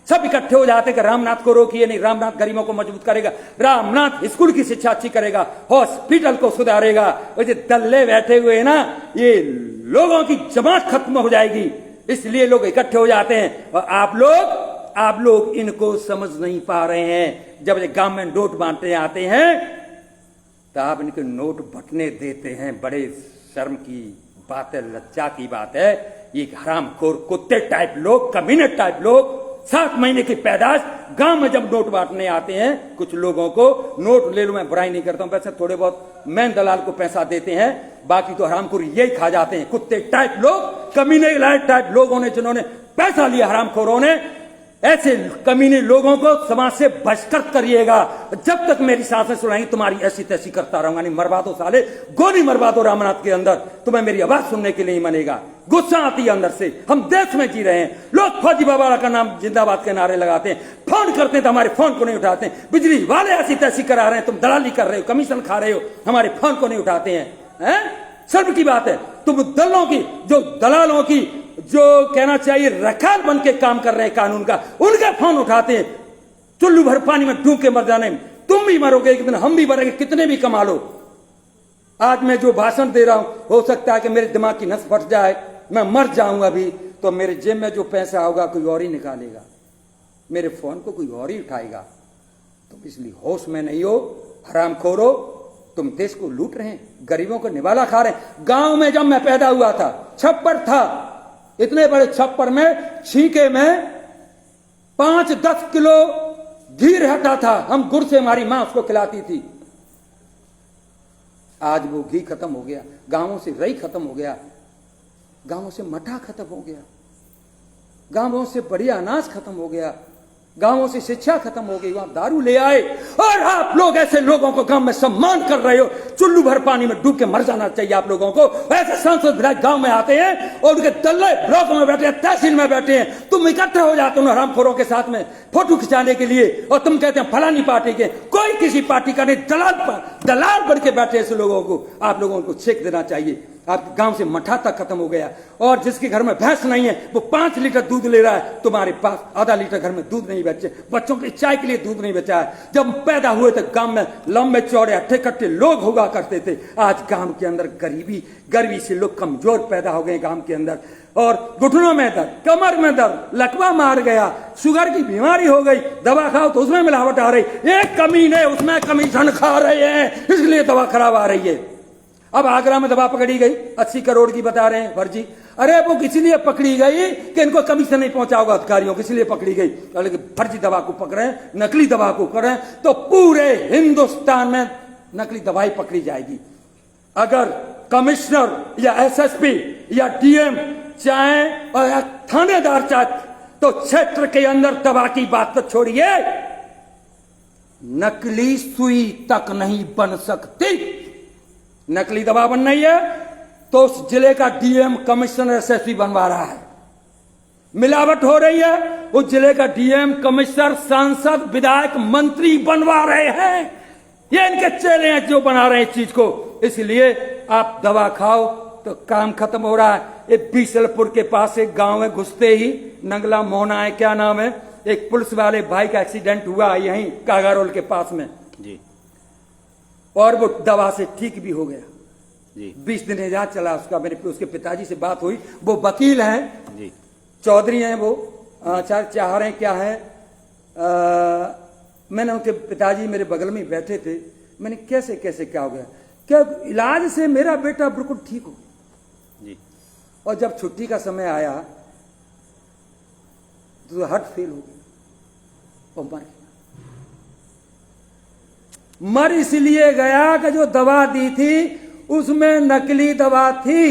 सब इकट्ठे हो जाते कि रामनाथ को रोकिए नहीं, रामनाथ गरीबों को मजबूत करेगा, रामनाथ स्कूल की शिक्षा अच्छी करेगा, हॉस्पिटल को सुधारेगा। और ये दल्ले बैठे हुए हैं ना, ये लोगों की जमात खत्म हो जाएगी, इसलिए लोग इकट्ठे हो जाते हैं। और आप लोग इनको समझ नहीं पा रहे हैं। जब ये गांव में नोट बांटने आते हैं तो आप इनके नोट बंटने देते हैं। बड़े शर्म की बात है, लज्जा की बात है। ये हरामखोर कुत्ते टाइप लोग, कमीने टाइप लोग, 7 महीने की पैदाश गांव में जब नोट बांटने आते हैं, कुछ लोगों को नोट ले लो, मैं बुराई नहीं करता हूं, वैसे थोड़े बहुत मैन दलाल को पैसा देते हैं, बाकी तो हरामखोर यही खा जाते हैं। कुत्ते टाइप लोग, कमीने टाइप लोगों ने जिन्होंने पैसा लिया, हरामखोरों ने, ऐसे कमीने लोगों को समाज से बहिष्कृत करिएगा। जब तक मेरी सांसें सुनाएंगी तुम्हारी ऐसी तैसी करता रहूंगा। नहीं मरवा दो साले, गोली मरवा दो रामनाथ के अंदर, तुम्हें मेरी आवाज सुनने के लिए ही मनेगा। गुस्सा आती है अंदर से। हम देश में जी रहे हैं, लोग फौजी बाबा का नाम जिंदाबाद के नारे लगाते हैं, फोन करते हैं तो हमारे फोन को नहीं उठाते हैं। बिजली वाले ऐसी तैसी करा रहे हैं, तुम दलाली कर रहे हो, कमीशन खा रहे हो, हमारे फोन को नहीं उठाते हैं। शर्म की बात है। तुम दलों की, जो दलालों की, जो कहना चाहिए रखाल बन के काम कर रहे हैं कानून का, उनका फोन उठाते हैं। चुल्लू भर पानी में डूब के मर जाने, तुम भी मरोगे एक दिन, हम भी मरेंगे, कितने भी कमा लो। आज मैं जो भाषण दे रहा हूं, हो सकता है कि मेरे दिमाग की नस फट जाए, मैं मर जाऊंगा अभी, तो मेरे जेब में जो पैसा होगा कोई और ही निकालेगा, मेरे फोन को कोई और ही उठाएगा। तुम इसलिए होश में नहीं हो, हरामखोरो, तुम देश को लूट रहे हैं, गरीबों को निवाला खा रहे हैं। गांव में जब मैं पैदा हुआ था, छप्पर था, इतने बड़े छप्पर में छीके में 5-10 किलो घी रहता था, हम गुड़ से हमारी मां उसको खिलाती थी। आज वो घी खत्म हो गया, गांवों से रई खत्म हो गया, गांवों से मठा खत्म हो गया, गांवों से बढ़िया अनाज खत्म हो गया, गांवों से शिक्षा खत्म हो गई, वहां दारू ले आए। और आप लोग ऐसे लोगों को गांव में सम्मान कर रहे हो। चुल्लू भर पानी में डूब के मर जाना चाहिए आप लोगों को। ऐसे सांसद विधायक गांव में आते हैं और उनके दल्ले ब्लॉक में बैठे हैं, तहसील में बैठे हैं, तुम इकट्ठे हो जाते हो हरामखोरों के साथ में फोटो खिंचाने के लिए, और तुम कहते हैं फलानी पार्टी के। कोई किसी पार्टी का नहीं, दलाल बन के बैठे ऐसे लोगों को आप लोगों को छेक देना चाहिए। आप गांव से मठा तक खत्म हो गया। और जिसके घर में भैंस नहीं है वो 5 लीटर दूध ले रहा है, तुम्हारे पास आधा लीटर घर में दूध नहीं बचे, बच्चों की चाय के लिए दूध नहीं बचा है। जब पैदा हुए तो गांव में लंबे चौड़े अट्ठे कट्टे लोग हुआ करते थे। आज गांव के अंदर गरीबी से लोग कमजोर पैदा हो गए गांव के अंदर, और घुटनों में दर्द, कमर में दर्द, लकवा मार गया, शुगर की बीमारी हो गई, दवा खाओ तो उसमें मिलावट आ रही, एक कमीने उसमें कमीशन खा रहे हैं, इसलिए दवा खराब आ रही है। अब आगरा में दवा पकड़ी गई 80 करोड़ की बता रहे हैं फर्जी। अरे वो इसलिए पकड़ी गई कि इनको कमीशन नहीं पहुंचा होगा अधिकारियों को, इसलिए पकड़ी गई। लेकिन फर्जी दवा को पकड़े, नकली दवा को पकड़े तो पूरे हिंदुस्तान में नकली दवाई पकड़ी जाएगी। अगर कमिश्नर या SSP या DM चाहे और या थानेदार चाहे तो क्षेत्र के अंदर दवा की बात तो छोड़िए, नकली सुई तक नहीं बन सकती। नकली दवा बन रही है तो उस जिले का डीएम, कमिश्नर, एसएसपी बनवा रहा है। मिलावट हो रही है, उस जिले का डीएम, कमिश्नर, सांसद, विधायक, मंत्री बनवा रहे हैं। ये इनके चेले हैं जो बना रहे हैं इस चीज को। इसलिए आप दवा खाओ तो काम खत्म हो रहा है। ये बीसलपुर के पास एक गांव है, घुसते ही नंगला मोहना है, क्या नाम है, एक पुलिस वाले भाई का एक्सीडेंट हुआ यहीं कागारोल के पास में जी, और वो दवा से ठीक भी हो गया जी, 20 दिन इलाज चला उसका। मेरे उसके पिताजी से बात हुई, वो वकील हैं जी, चौधरी हैं वो, चाह रहे हैं क्या है। मैंने उनके पिताजी मेरे बगल में बैठे थे, मैंने कैसे कैसे क्या हो गया, क्या इलाज से मेरा बेटा बिल्कुल ठीक हो गया। जी, और जब छुट्टी का समय आया तो हार्ट फेल हो गया और मर गया। मर इसलिए गया कि जो दवा दी थी उसमें नकली दवा थी।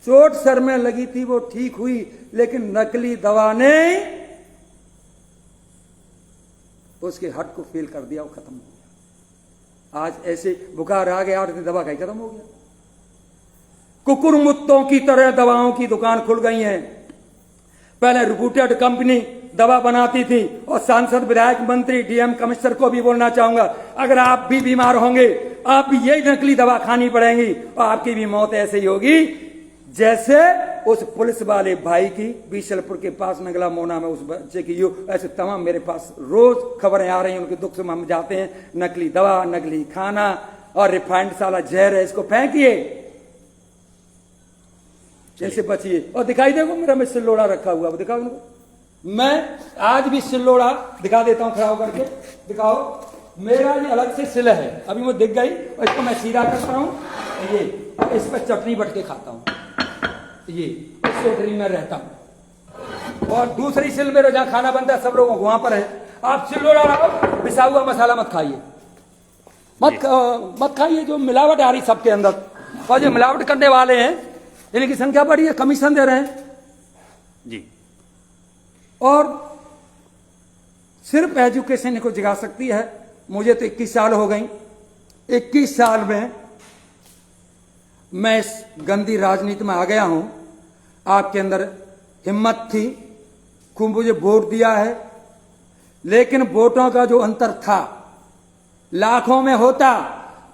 चोट सर में लगी थी वो ठीक हुई, लेकिन नकली दवा ने उसके हार्ट को फेल कर दिया, वो खत्म हो गया। आज ऐसे बुखार आ गया और दवा खाई खत्म हो गया। कुकुरमुत्तों की तरह दवाओं की दुकान खुल गई है। पहले रिप्यूटेड कंपनी दवा बनाती थी, और सांसद, विधायक, मंत्री, डीएम, कमिश्नर को भी बोलना चाहूंगा, अगर आप भी बीमार होंगे आप भी यही नकली दवा खानी पड़ेगी और आपकी भी मौत ऐसे ही होगी जैसे उस पुलिस वाले भाई की बीसलपुर के पास नगला मोना में उस बच्चे की। ऐसे तमाम मेरे पास रोज खबरें आ रही हैं, उनके दुख से हम जाते हैं। नकली दवा, नकली खाना और रिफाइंड साला जहर है, इसको फेंकिए, ऐसे बचिए। और दिखाई देखो मेरा में सिल्लोड़ा रखा हुआ, वो दिखाओ उनको। मैं आज भी सिल्लोड़ा दिखा देता हूं खड़ा होकर के, दिखाओ। मेरा ये अलग से सिल है, अभी वो दिख गई, और इसको मैं सीधा करता हूं, ये इस पर चटनी बट के खाता हूं, ये इस सोटरी में रहता हूं। और दूसरी सिल में जहां खाना बनता है सब लोगों को वहां पर है। आप सिल्लोड़ा लाओ, पिसा हुआ मसाला मत खाइए, मत खाइए, जो मिलावट आ रही सबके अंदर। और जो मिलावट करने वाले हैं इनकी संख्या बढ़ी है, कमीशन दे रहे हैं जी। और सिर्फ एजुकेशन को जगा सकती है। मुझे तो 21 साल हो गई, 21 साल में मैं इस गंदी राजनीति में आ गया हूं। आपके अंदर हिम्मत थी, खूब मुझे वोट दिया है, लेकिन वोटों का जो अंतर था लाखों में होता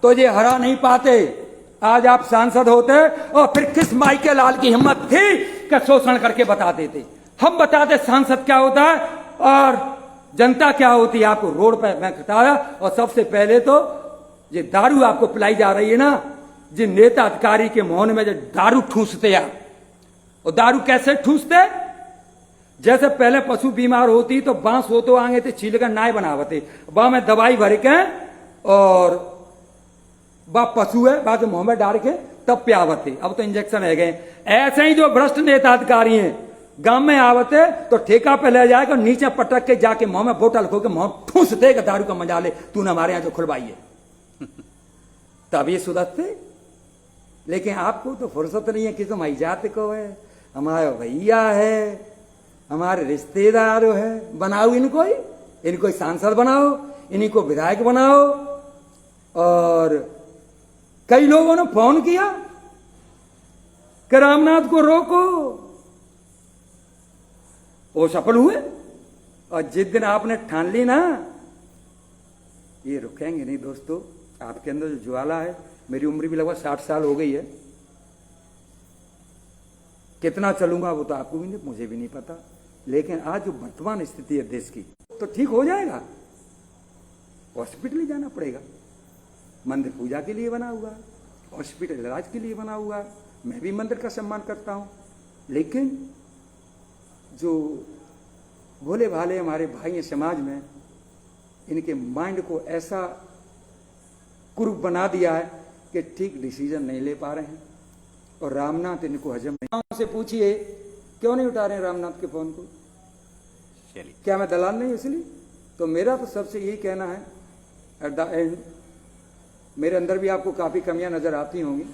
तो ये हरा नहीं पाते। आज आप सांसद होते और फिर किस माई के लाल की हिम्मत थी कि शोषण करके बता देते। हम बताते सांसद क्या होता है और जनता क्या होती है। आपको रोड पर मैं बताया, और सबसे पहले तो ये दारू आपको पिलाई जा रही है ना, जिन नेता अधिकारी के मोहन में जो दारू ठूसते हैं, और दारू कैसे ठूसते, जैसे पहले पशु बीमार होती तो बांस हो तो आगे थे छील कर नाय बनावते, वहां में दवाई भर के और बा पशु है बाद मुंह में डाल के तब प्यावते। अब तो इंजेक्शन है गए। ऐसे ही जो भ्रष्ट नेता अधिकारी हैं गांव में आवते तो ठेका पे ले जाएगा, नीचे पटक के जाके मुंह में बोतल खो के मुंह ठूस देगा, दारू का मजा ले, तूने हमारे यहां जो खुलवाई है। तब ये सुधरते। लेकिन आपको तो फुर्सत नहीं है कि तुम जात को है, हमारा भैया है, हमारे रिश्तेदार है, बनाओ इनको सांसद बनाओ, इन्हीं को विधायक बनाओ। और कई लोगों ने फोन किया कि रामनाथ को रोको, वो सफल हुए। और जिस दिन आपने ठान ली ना ये रुकेंगे नहीं दोस्तों, आपके अंदर जो ज्वाला है, मेरी उम्र भी लगभग 60 साल हो गई है, कितना चलूंगा वो तो आपको भी नहीं, मुझे भी नहीं पता। लेकिन आज जो वर्तमान स्थिति है देश की, तो ठीक हो जाएगा। हॉस्पिटल ही जाना पड़ेगा, मंदिर पूजा के लिए बना हुआ, हॉस्पिटल इलाज के लिए बना हुआ। मैं भी मंदिर का सम्मान करता हूं, लेकिन जो भोले भाले हमारे भाई हैं समाज में, इनके माइंड को ऐसा कुरूप बना दिया है कि ठीक डिसीजन नहीं ले पा रहे हैं। और रामनाथ इनको हजम नहीं। से पूछिए क्यों नहीं उठा रहे हैं रामनाथ के फोन को, क्या मैं दलाल नहीं इसलिए? तो मेरा तो सबसे यही कहना है, एट द एंड मेरे अंदर भी आपको काफी कमियां नजर आती होंगी,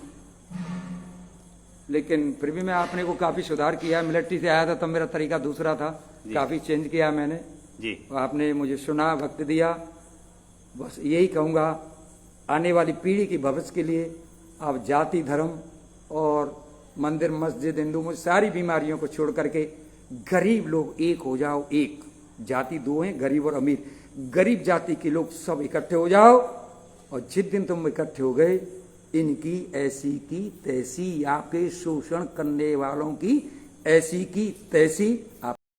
लेकिन फिर भी मैं अपने को काफी सुधार किया। मिलिट्री से आया था तब मेरा तरीका दूसरा था, काफी चेंज किया मैंने। जी आपने मुझे सुना, वक्त दिया। बस यही कहूंगा आने वाली पीढ़ी की भविष्य के लिए आप जाति धर्म और मंदिर मस्जिद हिंदू मुझे सारी बीमारियों को छोड़ करके गरीब लोग एक हो जाओ। एक जाति दो हैं, गरीब और अमीर। गरीब जाति के लोग सब इकट्ठे हो जाओ, और जिस दिन तुम इकट्ठे हो गए, इनकी ऐसी की तैसी, आपके शोषण करने वालों की ऐसी की तैसी आप